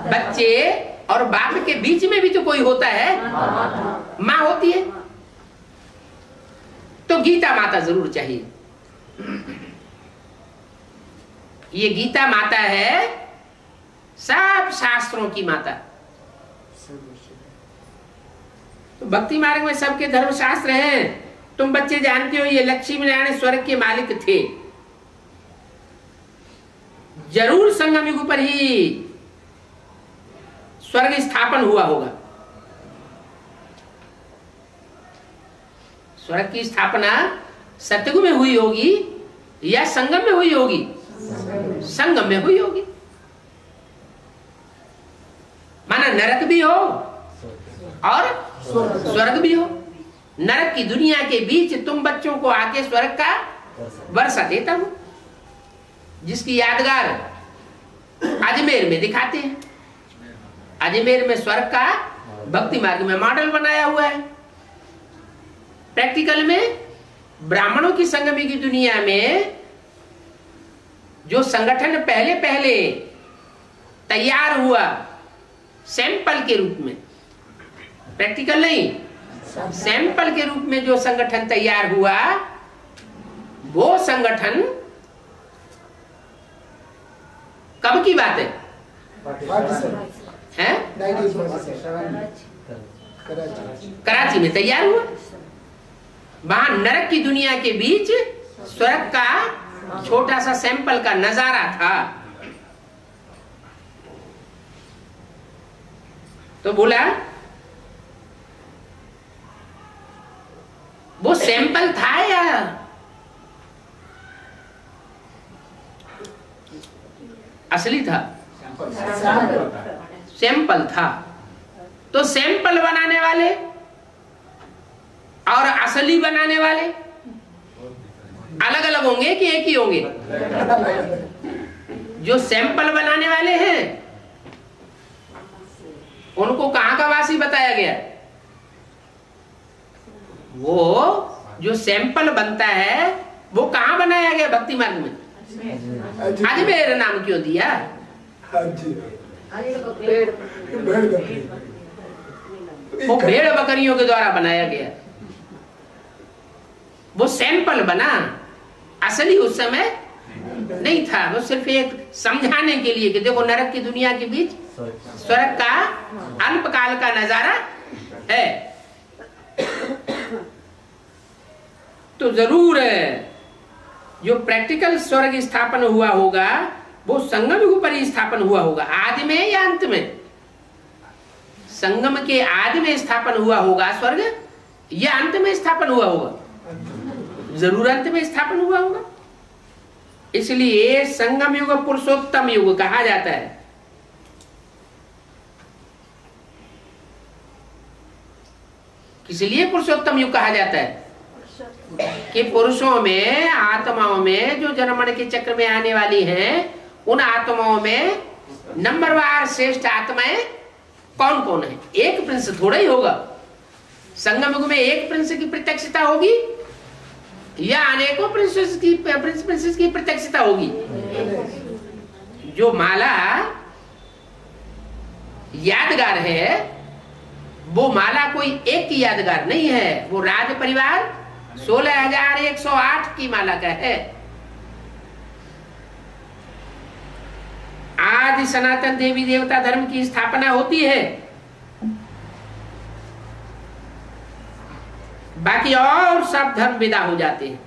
बच्चे और बाप के बीच में भी तो कोई होता है, माँ होती है। तो गीता माता जरूर चाहिए। ये गीता माता है सब शास्त्रों की माता। तो भक्ति मार्ग में सबके धर्म शास्त्र हैं। तुम बच्चे जानते हो ये लक्ष्मी नारायण स्वर्ग के मालिक थे। जरूर संगम युग पर ही स्वर्ग स्थापन हुआ होगा। स्वर्ग की स्थापना सतयुग में हुई होगी या संगम में हुई होगी? संगम में हुई होगी। माना नरक भी हो और स्वर्ग भी हो। नरक की दुनिया के बीच तुम बच्चों को आके स्वर्ग का वर्षा देता हूं, जिसकी यादगार अजमेर में दिखाते हैं। अजमेर में स्वर्ग का भक्ति मार्ग में मॉडल बनाया हुआ है। प्रैक्टिकल में ब्राह्मणों की संगमी की दुनिया में जो संगठन पहले पहले तैयार हुआ सैंपल के रूप में, प्रैक्टिकल नहीं, सैंपल के रूप में जो संगठन तैयार हुआ, वो संगठन कब की बात है? हैं? कराची में तैयार हुआ। वहां नरक की दुनिया के बीच स्वर्ग का छोटा सा सैंपल का नजारा था। तो बोला वो सैंपल था या असली था? सैंपल था। तो सैंपल बनाने वाले और असली बनाने वाले अलग अलग होंगे कि एक ही होंगे? जो सैंपल बनाने वाले हैं उनको कहां का वासी बताया गया? वो जो सैंपल बनता है वो कहां बनाया गया? भक्ति मार्ग में। अजमेर नाम क्यों दिया? वो भेड़ बकरियों के द्वारा बनाया गया। वो सैंपल बना, असली उस समय नहीं था। वो सिर्फ एक समझाने के लिए कि देखो नरक की दुनिया के बीच स्वर्ग का अल्पकाल का नजारा है। तो जरूर है जो प्रैक्टिकल स्वर्ग स्थापन हुआ होगा वो संगम युग पर ही स्थापन हुआ होगा। आदि में या अंत में? संगम के आदि में स्थापन हुआ होगा स्वर्ग या अंत में स्थापन हुआ होगा? जरूर अंत में स्थापन हुआ होगा। इसलिए संगम युग पुरुषोत्तम युग कहा जाता है। किसलिए पुरुषोत्तम युग कहा जाता है? कि पुरुषों में, आत्माओं में जो जन्मण के चक्र में आने वाली हैं, उन आत्माओं में नंबरवार श्रेष्ठ आत्माएं कौन कौन है? एक प्रिंस थोड़ा ही होगा। संगम युग में एक प्रिंस की प्रत्यक्षता होगी या अनेकों प्रिंसेस की प्रत्यक्षता होगी? जो माला यादगार है वो माला कोई एक की यादगार नहीं है। वो राज परिवार 16,108 की माला का है। आदि सनातन देवी देवता धर्म की स्थापना होती है, बाकी और सब धर्म विदा हो जाते हैं।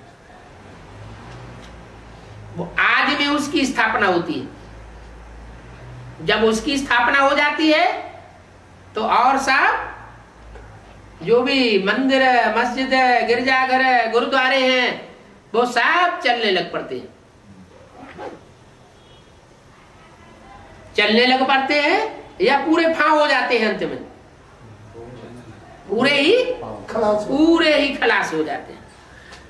वो आदि में उसकी स्थापना होती है। जब उसकी स्थापना हो जाती है तो और सब जो भी मंदिर, मस्जिद, गिरजाघर, गुरुद्वारे हैं वो सब चलने लग पड़ते हैं। चलने लग पड़ते हैं या पूरे फांव हो जाते हैं? अंत में पूरे ही खलास हो जाते हैं।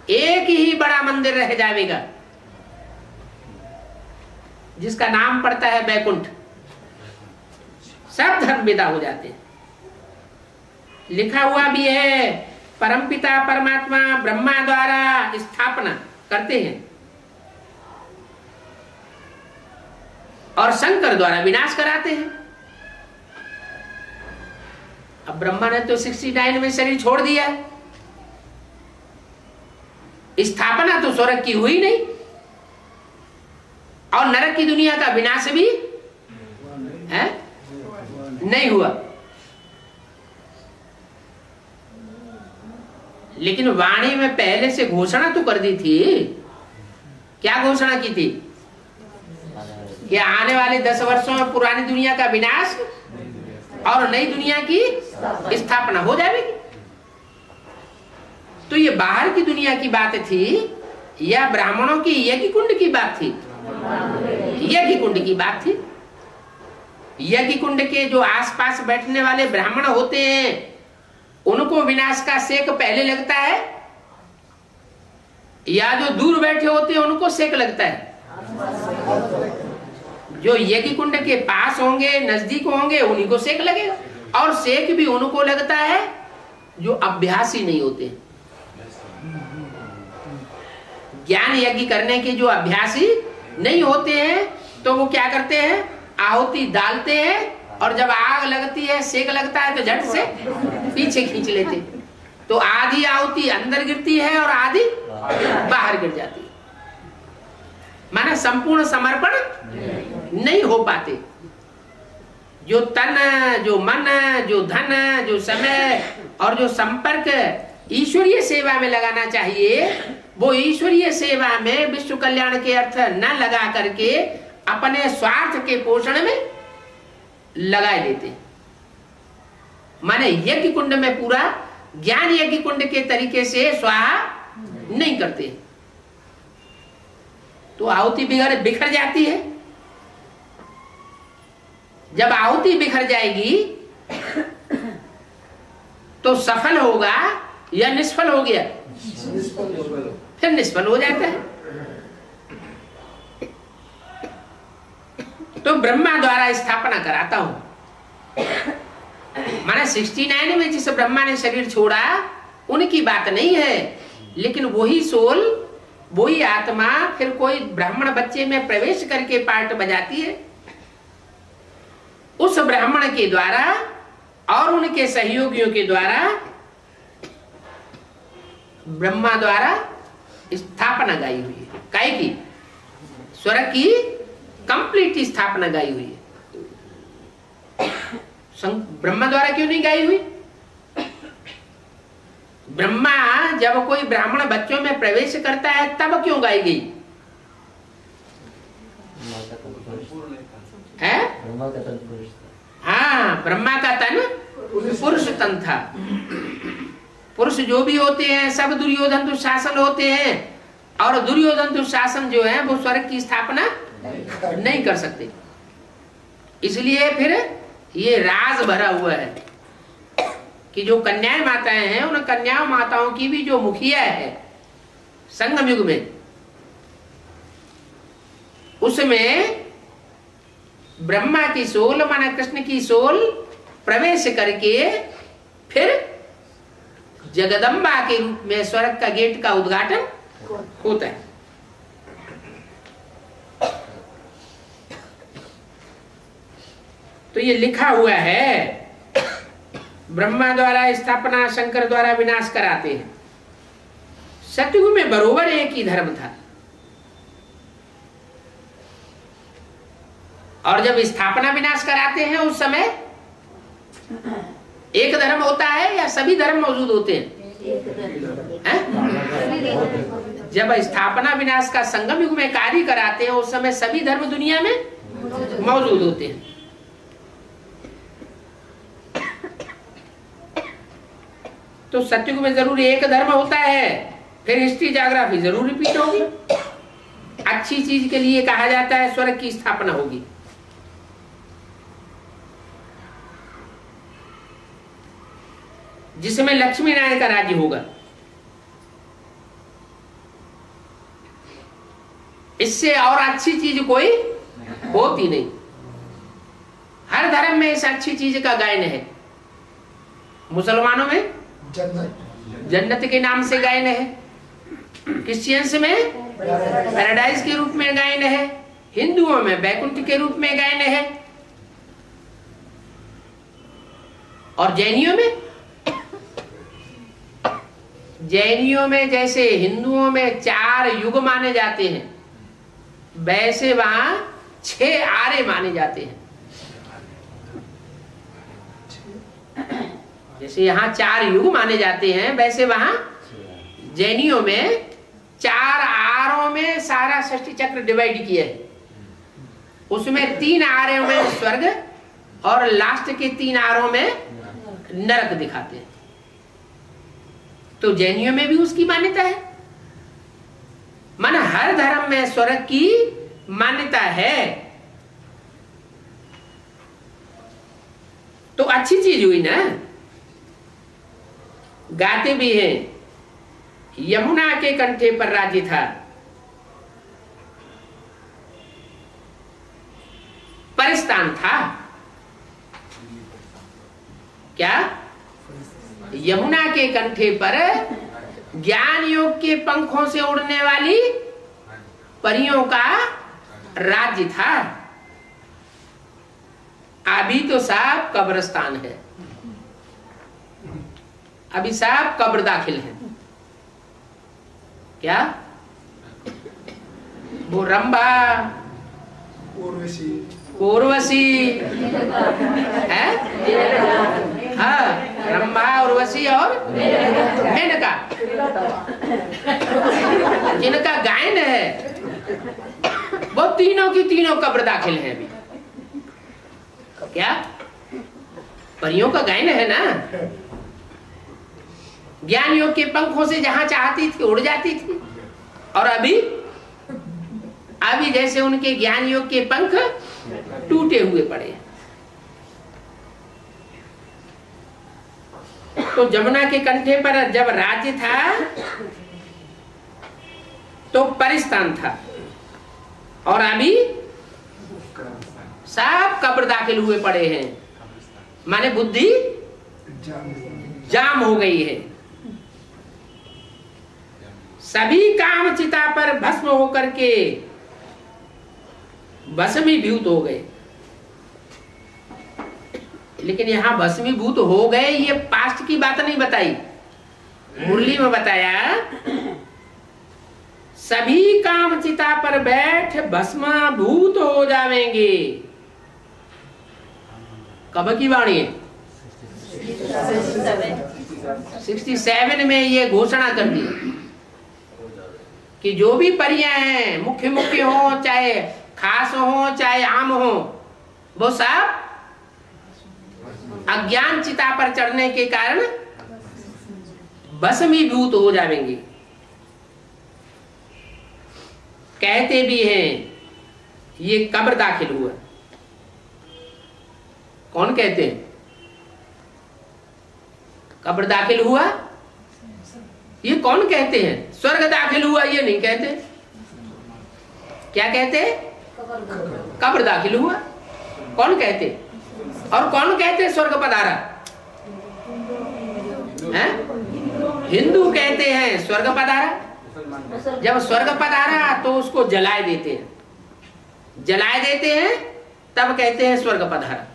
एक ही बड़ा मंदिर रह जाएगा जिसका नाम पड़ता है बैकुंठ। सब धर्म विदा हो जाते हैं। लिखा हुआ भी है परमपिता परमात्मा ब्रह्मा द्वारा स्थापना करते हैं और शंकर द्वारा विनाश कराते हैं। अब ब्रह्मा ने तो 69 में शरीर छोड़ दिया, स्थापना तो स्वर्ग की हुई नहीं और नरक की दुनिया का विनाश भी है नहीं हुआ। लेकिन वाणी में पहले से घोषणा तो कर दी थी। क्या घोषणा की थी? कि आने वाले 10 वर्षों में पुरानी दुनिया का विनाश और नई दुनिया की स्थापना हो जाएगी। तो ये बाहर की दुनिया की बात थी या ब्राह्मणों की यज्ञ कुंड की बात थी? यज्ञ कुंड की बात थी। यज्ञ कुंड के जो आसपास बैठने वाले ब्राह्मण होते हैं उनको विनाश का सेक पहले लगता है या जो दूर बैठे होते हैं उनको सेक लगता है? जो यज्ञ कुंड के पास होंगे, नजदीक होंगे, उन्हीं को सेक लगेगा। और सेक भी उनको लगता है जो अभ्यासी नहीं होते। ज्ञान यज्ञ करने के जो अभ्यासी नहीं होते हैं तो वो क्या करते हैं? आहुति डालते हैं और जब आग लगती है, सेक लगता है तो झट से पीछे खींच लेते। तो आधी आहुति अंदर गिरती है और आधी बाहर गिर जाती है। माने संपूर्ण समर्पण नहीं हो पाते। जो तन, जो मन, जो धन, जो समय और जो संपर्क ईश्वरीय सेवा में लगाना चाहिए, वो ईश्वरीय सेवा में विश्व कल्याण के अर्थ न लगा करके अपने स्वार्थ के पोषण में लगाए देते। माने यज्ञ कुंड में पूरा ज्ञान यज्ञ कुंड के तरीके से स्वाहा नहीं करते, तो आहुति बिखर जाती है। जब आहुति बिखर जाएगी तो सफल होगा या निष्फल हो गया? फिर निष्फल हो जाता है। तो ब्रह्मा द्वारा स्थापना कराता हूं। माना 69 में जिस ब्रह्मा ने शरीर छोड़ा उनकी बात नहीं है, लेकिन वही सोल, वही आत्मा फिर कोई ब्राह्मण बच्चे में प्रवेश करके पार्ट बजाती है। उस ब्राह्मण के द्वारा और उनके सहयोगियों के द्वारा ब्रह्मा द्वारा स्थापना गाई हुई है। काय की? स्वर्ग की कंप्लीट स्थापना गाई हुई है। ब्रह्मा द्वारा क्यों नहीं गाई हुई? ब्रह्मा जब कोई ब्राह्मण बच्चों में प्रवेश करता है तब क्यों गाई गई है? हाँ, ब्रह्मा का तन पुरुष तन था। पुरुष जो भी होते हैं सब दुर्योधन दुशासन होते हैं, और दुर्योधन दुशासन जो है वो स्वर्ग की स्थापना नहीं कर सकते। इसलिए फिर ये राज भरा हुआ है कि जो कन्याएं माताएं हैं उन कन्या माताओं की भी जो मुखिया है संगम युग में, उसमें ब्रह्मा की सोल माना कृष्ण की सोल प्रवेश करके फिर जगदम्बा के रूप में स्वर्ग का गेट का उद्घाटन होता है। तो ये लिखा हुआ है, ब्रह्मा द्वारा स्थापना, शंकर द्वारा विनाश कराते हैं। सतयुग में बरोबर एक ही धर्म था, और जब स्थापना विनाश कराते हैं उस समय एक धर्म होता है या सभी धर्म मौजूद होते हैं? जब स्थापना विनाश का संगम युग में कार्य कराते हैं उस समय सभी धर्म दुनिया में मौजूद होते हैं। तो सतयुग में जरूर एक धर्म होता है, फिर हिस्ट्री ज्योग्राफी जरूर रिपीट होगी। अच्छी चीज के लिए कहा जाता है स्वर्ग की स्थापना होगी। जिसमें लक्ष्मी नारायण का राज्य होगा। इससे और अच्छी चीज कोई होती नहीं। हर धर्म में इस अच्छी चीज का गायन है। मुसलमानों में जन्नत के नाम से गायन है, क्रिश्चियंस में पैराडाइज के रूप में गायन है, हिंदुओं में बैकुंठ के रूप में गायन है। और जैनियों में जैसे हिंदुओं में 4 युग माने जाते हैं, वैसे वहां 6 आर्य माने जाते हैं। जैसे यहाँ 4 युग माने जाते हैं, वैसे वहां जैनियों में 4 आरों में सारा षष्ठी चक्र डिवाइड किया है। उसमें 3 आरों में स्वर्ग और लास्ट के 3 आरों में नरक दिखाते हैं। तो जैनियों में भी उसकी मान्यता है। मन हर धर्म में स्वर्ग की मान्यता है। तो अच्छी चीज हुई ना। गाते भी हैं, यमुना के कंठे पर राज्य था, परिस्तान था। क्या? यमुना के कंठे पर ज्ञान योग के पंखों से उड़ने वाली परियों का राज्य था। अभी तो साफ कब्रिस्तान है, अभी साफ कब्र दाखिल है। क्या? वो रंभा, उर्वशी है, हाँ, रंभा, उर्वशी और मेनका, जिनका गायन है, वो तीनों की तीनों कब्र दाखिल है अभी। क्या? परियों का गायन है ना। ज्ञान योग के पंखों से जहां चाहती थी उड़ जाती थी, और अभी जैसे उनके ज्ञान योग के पंख टूटे हुए पड़े। तो जमुना के कंठे पर जब राज्य था तो परिस्तान था, और अभी सब कब्र दाखिल हुए पड़े हैं। माने बुद्धि जाम हो गई है। सभी काम चिता पर भस्म होकर के भस्मीभूत हो गए। लेकिन यहां भस्मीभूत हो गए, ये पास्ट की बात नहीं बताई, मुरली में बताया सभी काम चिता पर बैठ भस्मीभूत हो जावेंगे। कब की वाणी है? 67 में ये घोषणा कर दी कि जो भी परियां हैं, मुख्य मुख्य हो, चाहे खास हो, चाहे आम हो, वो सब अज्ञान चिता पर चढ़ने के कारण भस्मीभूत हो जाएंगे। कहते भी हैं ये कब्र दाखिल हुआ। कौन कहते हैं? कब्र दाखिल हुआ ये कौन कहते हैं? स्वर्ग दाखिल हुआ ये नहीं कहते। क्या कहते? कब्र दाखिल हुआ। कौन कहते? और कौन कहते स्वर्ग पधारा? हैं? हिंदू कहते हैं स्वर्ग पधारा। जब स्वर्ग पधारा तो उसको जलाए देते हैं, जलाए देते हैं, तब कहते हैं स्वर्ग पधारा।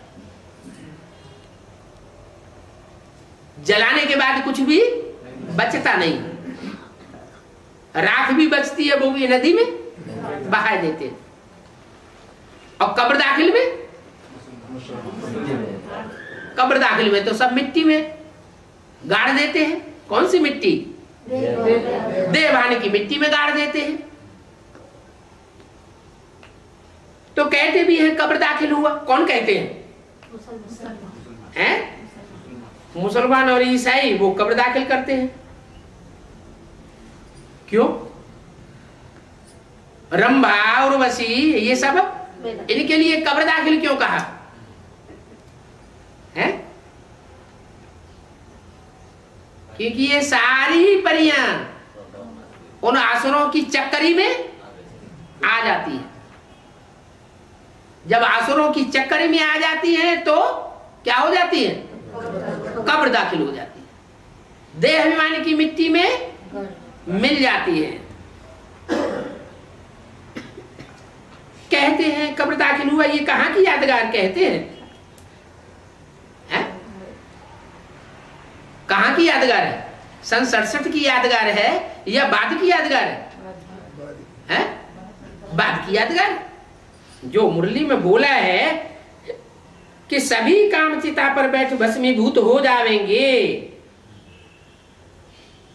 जलाने के बाद कुछ भी बचता नहीं, राख भी बचती है, वो भी नदी में बहा देते हैं। और कब्र दाखिल में, कब्र दाखिल में तो सब मिट्टी में गाड़ देते हैं। कौन सी मिट्टी? देवभान की मिट्टी में गाड़ देते हैं। तो कहते भी हैं कब्र दाखिल हुआ। कौन कहते हैं? मुसलमान और ईसाई वो कब्र दाखिल करते हैं। क्यों? रंभा और उर्वशी ये सब इनके लिए कब्र दाखिल क्यों कहा है? क्योंकि ये सारी परियां उन आसुरों की चक्करी में आ जाती है। जब आसुरों की चक्करी में आ जाती है तो क्या हो जाती है? कब्र दाखिल हो जाती है, देह अभिमान की मिट्टी में मिल जाती है। कहते हैं कब्र दाखिल हुआ। ये कहां की यादगार कहते हैं? कहाँ की यादगार है? सन 67 की यादगार है या बाद की यादगार है? बाद की यादगार। जो मुरली में बोला है कि सभी काम चिता पर बैठ भस्मीभूत हो जाएंगे,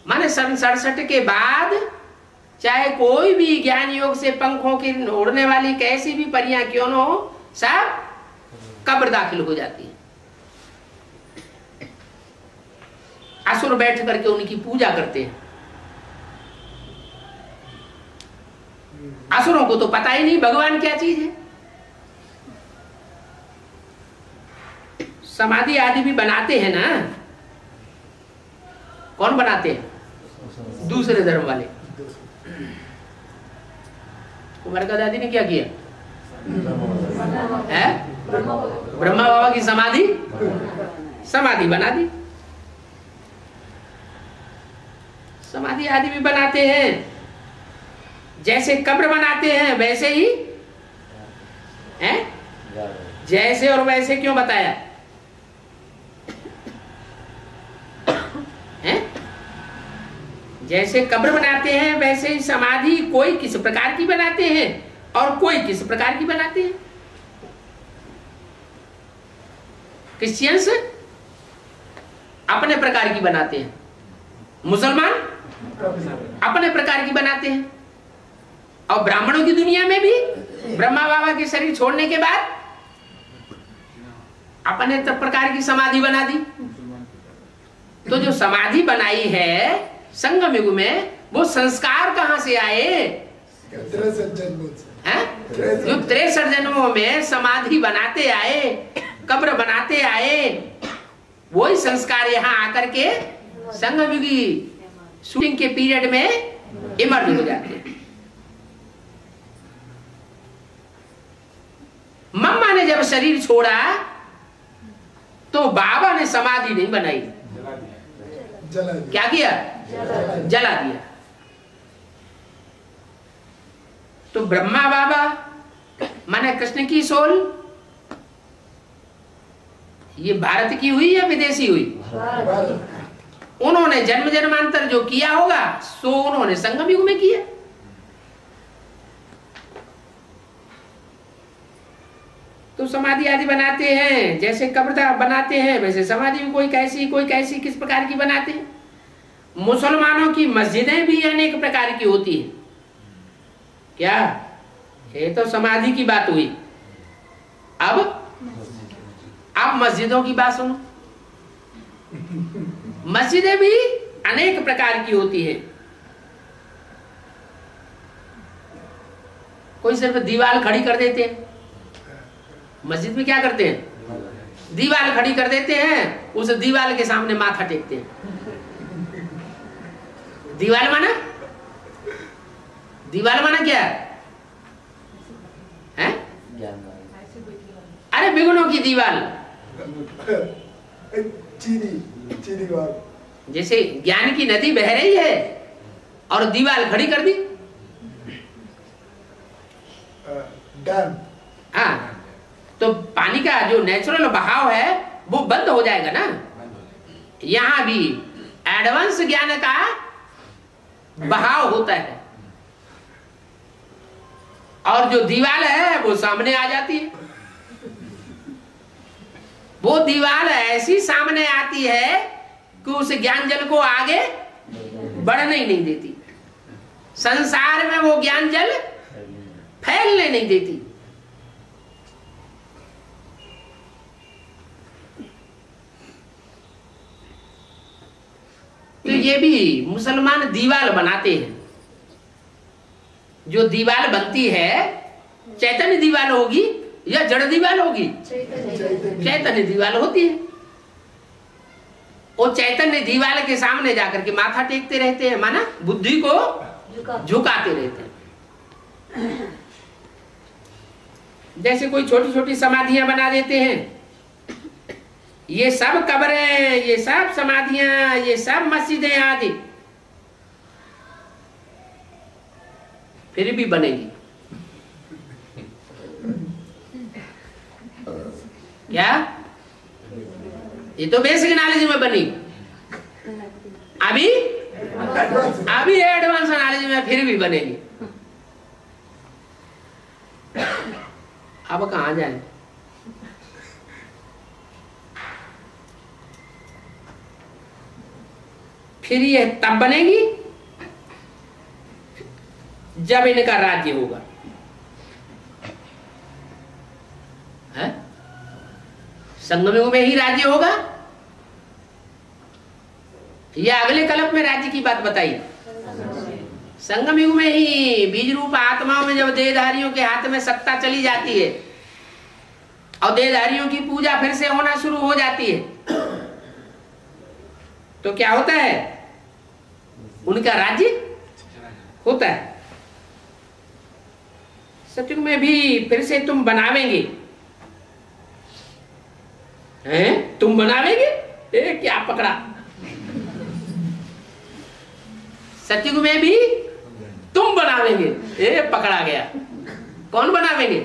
माने सन 67 के बाद चाहे कोई भी ज्ञान योग से पंखों की उड़ने वाली कैसी भी परियां क्यों न हो, सब कब्र दाखिल हो जाती है। असुर बैठ करके उनकी पूजा करते हैं। असुरों को तो पता ही नहीं भगवान क्या चीज है। समाधि आदि भी बनाते हैं ना, कौन बनाते हैं? दूसरे धर्म वाले। कुमार का दादी ने क्या किया है? ब्रह्मा बाबा की समाधि बना दी। समाधि आदि भी बनाते हैं, जैसे कब्र बनाते हैं वैसे ही है। जैसे और वैसे क्यों बताया है? जैसे कब्र बनाते हैं वैसे ही समाधि कोई किस प्रकार की बनाते हैं और कोई किस प्रकार की बनाते हैं। क्रिश्चियंस अपने प्रकार की बनाते हैं, मुसलमान अपने प्रकार की बनाते हैं, और ब्राह्मणों की दुनिया में भी ब्रह्मा बाबा के शरीर छोड़ने के बाद अपने प्रकार की समाधि बना दी। तो जो समाधि बनाई है संगम युग में, वो संस्कार कहां से आए? 63 जन्मों से। जो 63 जन्मों में समाधि बनाते आए, कब्र बनाते आए, वही संस्कार यहाँ आकर के संगम युगी शूटिंग के पीरियड में इमर्ज हो जाते हैं। मम्मा ने जब शरीर छोड़ा तो बाबा ने समाधि नहीं बनाई, क्या किया? जला दिया। तो ब्रह्मा बाबा माने कृष्ण की सोल, ये भारत की हुई या विदेशी हुई? उन्होंने जन्म जन्मांतर जो किया होगा सो उन्होंने संगम युग में किया। तो समाधि आदि बनाते हैं, जैसे कब्र बनाते हैं वैसे समाधि भी कोई कैसी किस प्रकार की बनाते हैं। मुसलमानों की मस्जिदें भी अनेक प्रकार की होती हैं। क्या? ये तो समाधि की बात हुई। अब आप मस्जिदों की बात सुनो। मस्जिदें भी अनेक प्रकार की होती है। कोई सिर्फ दीवार खड़ी कर देते हैं। मस्जिद में क्या करते हैं? दीवार खड़ी कर देते हैं, उस दीवार के सामने माथा टेकते हैं। दीवार माना क्या है? अरे बिगड़ों की दीवार, चीनी जैसे ज्ञान की नदी बह रही है और दीवार खड़ी कर दी। हाँ, तो पानी का जो नेचुरल बहाव है वो बंद हो जाएगा ना। यहां भी एडवांस ज्ञान का बहाव होता है, और जो दीवार है वो सामने आ जाती है। वो दीवार ऐसी सामने आती है कि उस ज्ञान जल को आगे बढ़ने ही नहीं देती। संसार में वो ज्ञान जल फैलने नहीं देती। तो ये भी मुसलमान दीवार बनाते हैं। जो दीवार बनती है चैतन्य दीवार होगी या जड़ दीवार होगी? चैतन्य दीवार होती है। वो चैतन्य दीवार के सामने जाकर के माथा टेकते रहते हैं, माना बुद्धि को झुकाते रहते हैं। जैसे कोई छोटी छोटी समाधियां बना देते हैं, ये सब कब्रें, ये सब समाधियां, ये सब मस्जिदें आदि फिर भी बनेगी। क्या? ये तो बेसिक नॉलेज में बनी। अभी अभी एडवांस नॉलेज में फिर भी बनेगी। अब कहां जाए? फिर ये तब बनेगी जब इनका राज्य होगा। है? संगम युग में ही राज्य होगा या अगले कल्प में राज्य की बात बताई? संगम युग में ही बीज रूप आत्माओं में जब देहधारियों के हाथ में सत्ता चली जाती है और देहधारियों की पूजा फिर से होना शुरू हो जाती है, तो क्या होता है? उनका राज्य होता है। सतयुग में भी फिर से तुम बनावेंगे, हैं? तुम बनावेंगे? क्या पकड़ा? सतयुग में भी तुम बनावेंगे। पकड़ा गया। कौन बनावेंगे?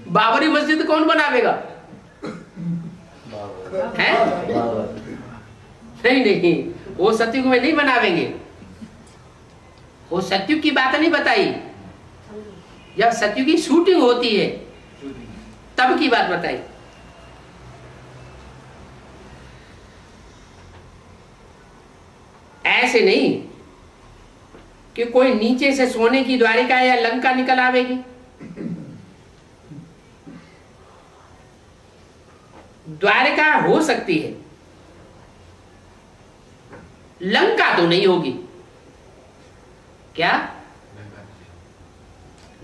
बाबरी मस्जिद कौन बनावेगा? है? नहीं, वो सतयुग में नहीं बनावेंगे। वो सतयुग की बात नहीं बताई। जब सतयुग की शूटिंग होती है तब की बात बताई। ऐसे नहीं कि कोई नीचे से सोने की द्वारिका या लंका निकल आवेगी। द्वारिका हो सकती है, लंका तो नहीं होगी। क्या?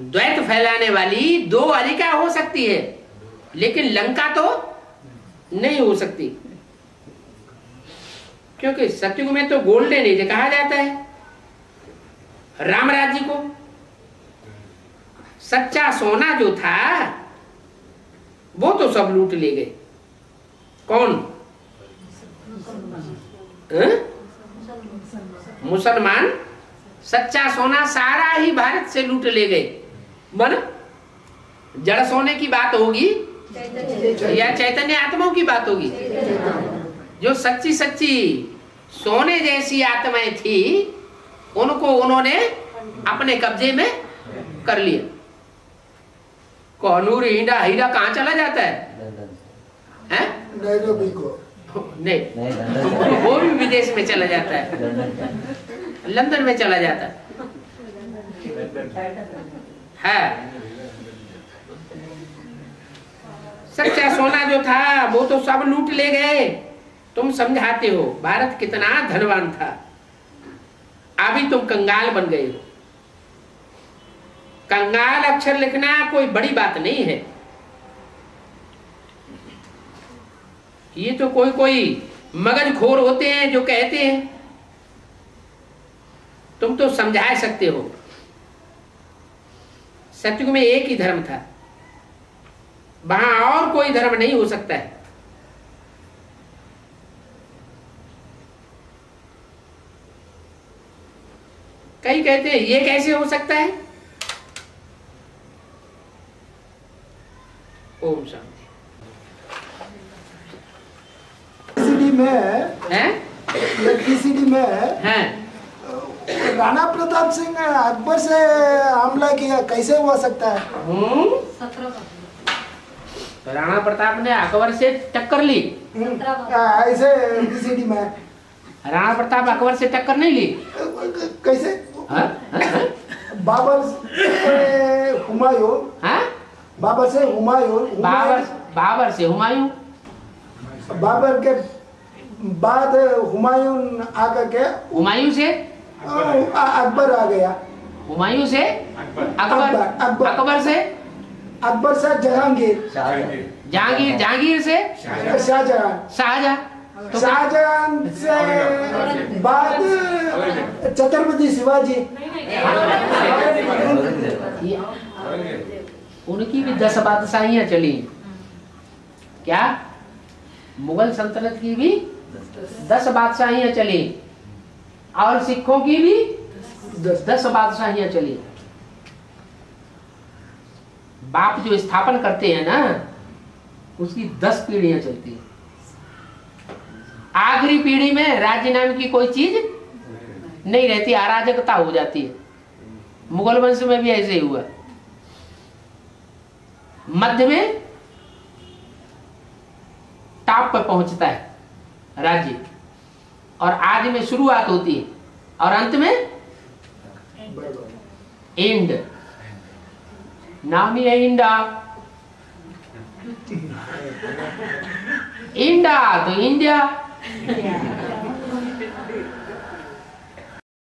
द्वैत फैलाने वाली दो अरिका हो सकती है, लेकिन लंका तो नहीं हो सकती, क्योंकि सतयुग में तो गोल्डन एज कहा जाता है राम राज्य को। सच्चा सोना जो था वो तो सब लूट ले गए। कौन? मुसलमान सच्चा सोना सारा ही भारत से लूट ले गए। मन जड़ सोने की बात होगी या चैतन्य आत्माओं की बात होगी? जो सच्ची सच्ची सोने जैसी आत्माएं थी उनको उन्होंने अपने कब्जे में कर लिया। कोनूर हीरा हीरा कहाँ चला जाता है? हैं? नहीं, वो भी विदेश में चला जाता है, लंदन में चला जाता है। सच्चा सोना जो था वो तो सब लूट ले गए। तुम समझाते हो भारत कितना धनवान था, अभी तुम कंगाल बन गए हो। कंगाल अक्षर लिखना कोई बड़ी बात नहीं है। ये तो कोई मगजखोर होते हैं जो कहते हैं। तुम तो समझा सकते हो। सतयुग में एक ही धर्म था, वहां और कोई धर्म नहीं हो सकता है। कई कहते हैं ये कैसे हो सकता है? ओम शांति। इलेक्ट्रिसिटी में है राणा प्रताप सिंह अकबर से हमला किया, कैसे हो सकता है? राणा प्रताप ने अकबर से टक्कर ली। ऐसे इलेक्ट्रिसिटी में राणा प्रताप अकबर से टक्कर नहीं ली। कैसे? बाबर से हुमायूं। बाबर से हुमायूं। बाबर से हुमायूं। बाबर के बाद हुमायूं आकर के हुमायूं से अकबर आ गया। हुमायूं से अकबर। अकबर से जहांगीर। जहांगीर से शाहजहां। शाहजहां से बाद छत्रपति शिवाजी। उनकी भी 10 बादशाहियां चली। क्या? मुगल सल्तनत की भी 10 बादशाहियां चली और सिखों की भी 10 बादशाहियां चली। बाप जो स्थापन करते हैं ना, उसकी 10 पीढ़ियां चलती है। आखिरी पीढ़ी में राज्य नाम की कोई चीज नहीं रहती, अराजकता हो जाती है। मुगल वंश में भी ऐसे ही हुआ। मध्य में टॉप पर पहुंचता है राज्य, और आदि में शुरुआत होती है और अंत में एंड। नाम ही है इंडा। इंडा तो इंडिया,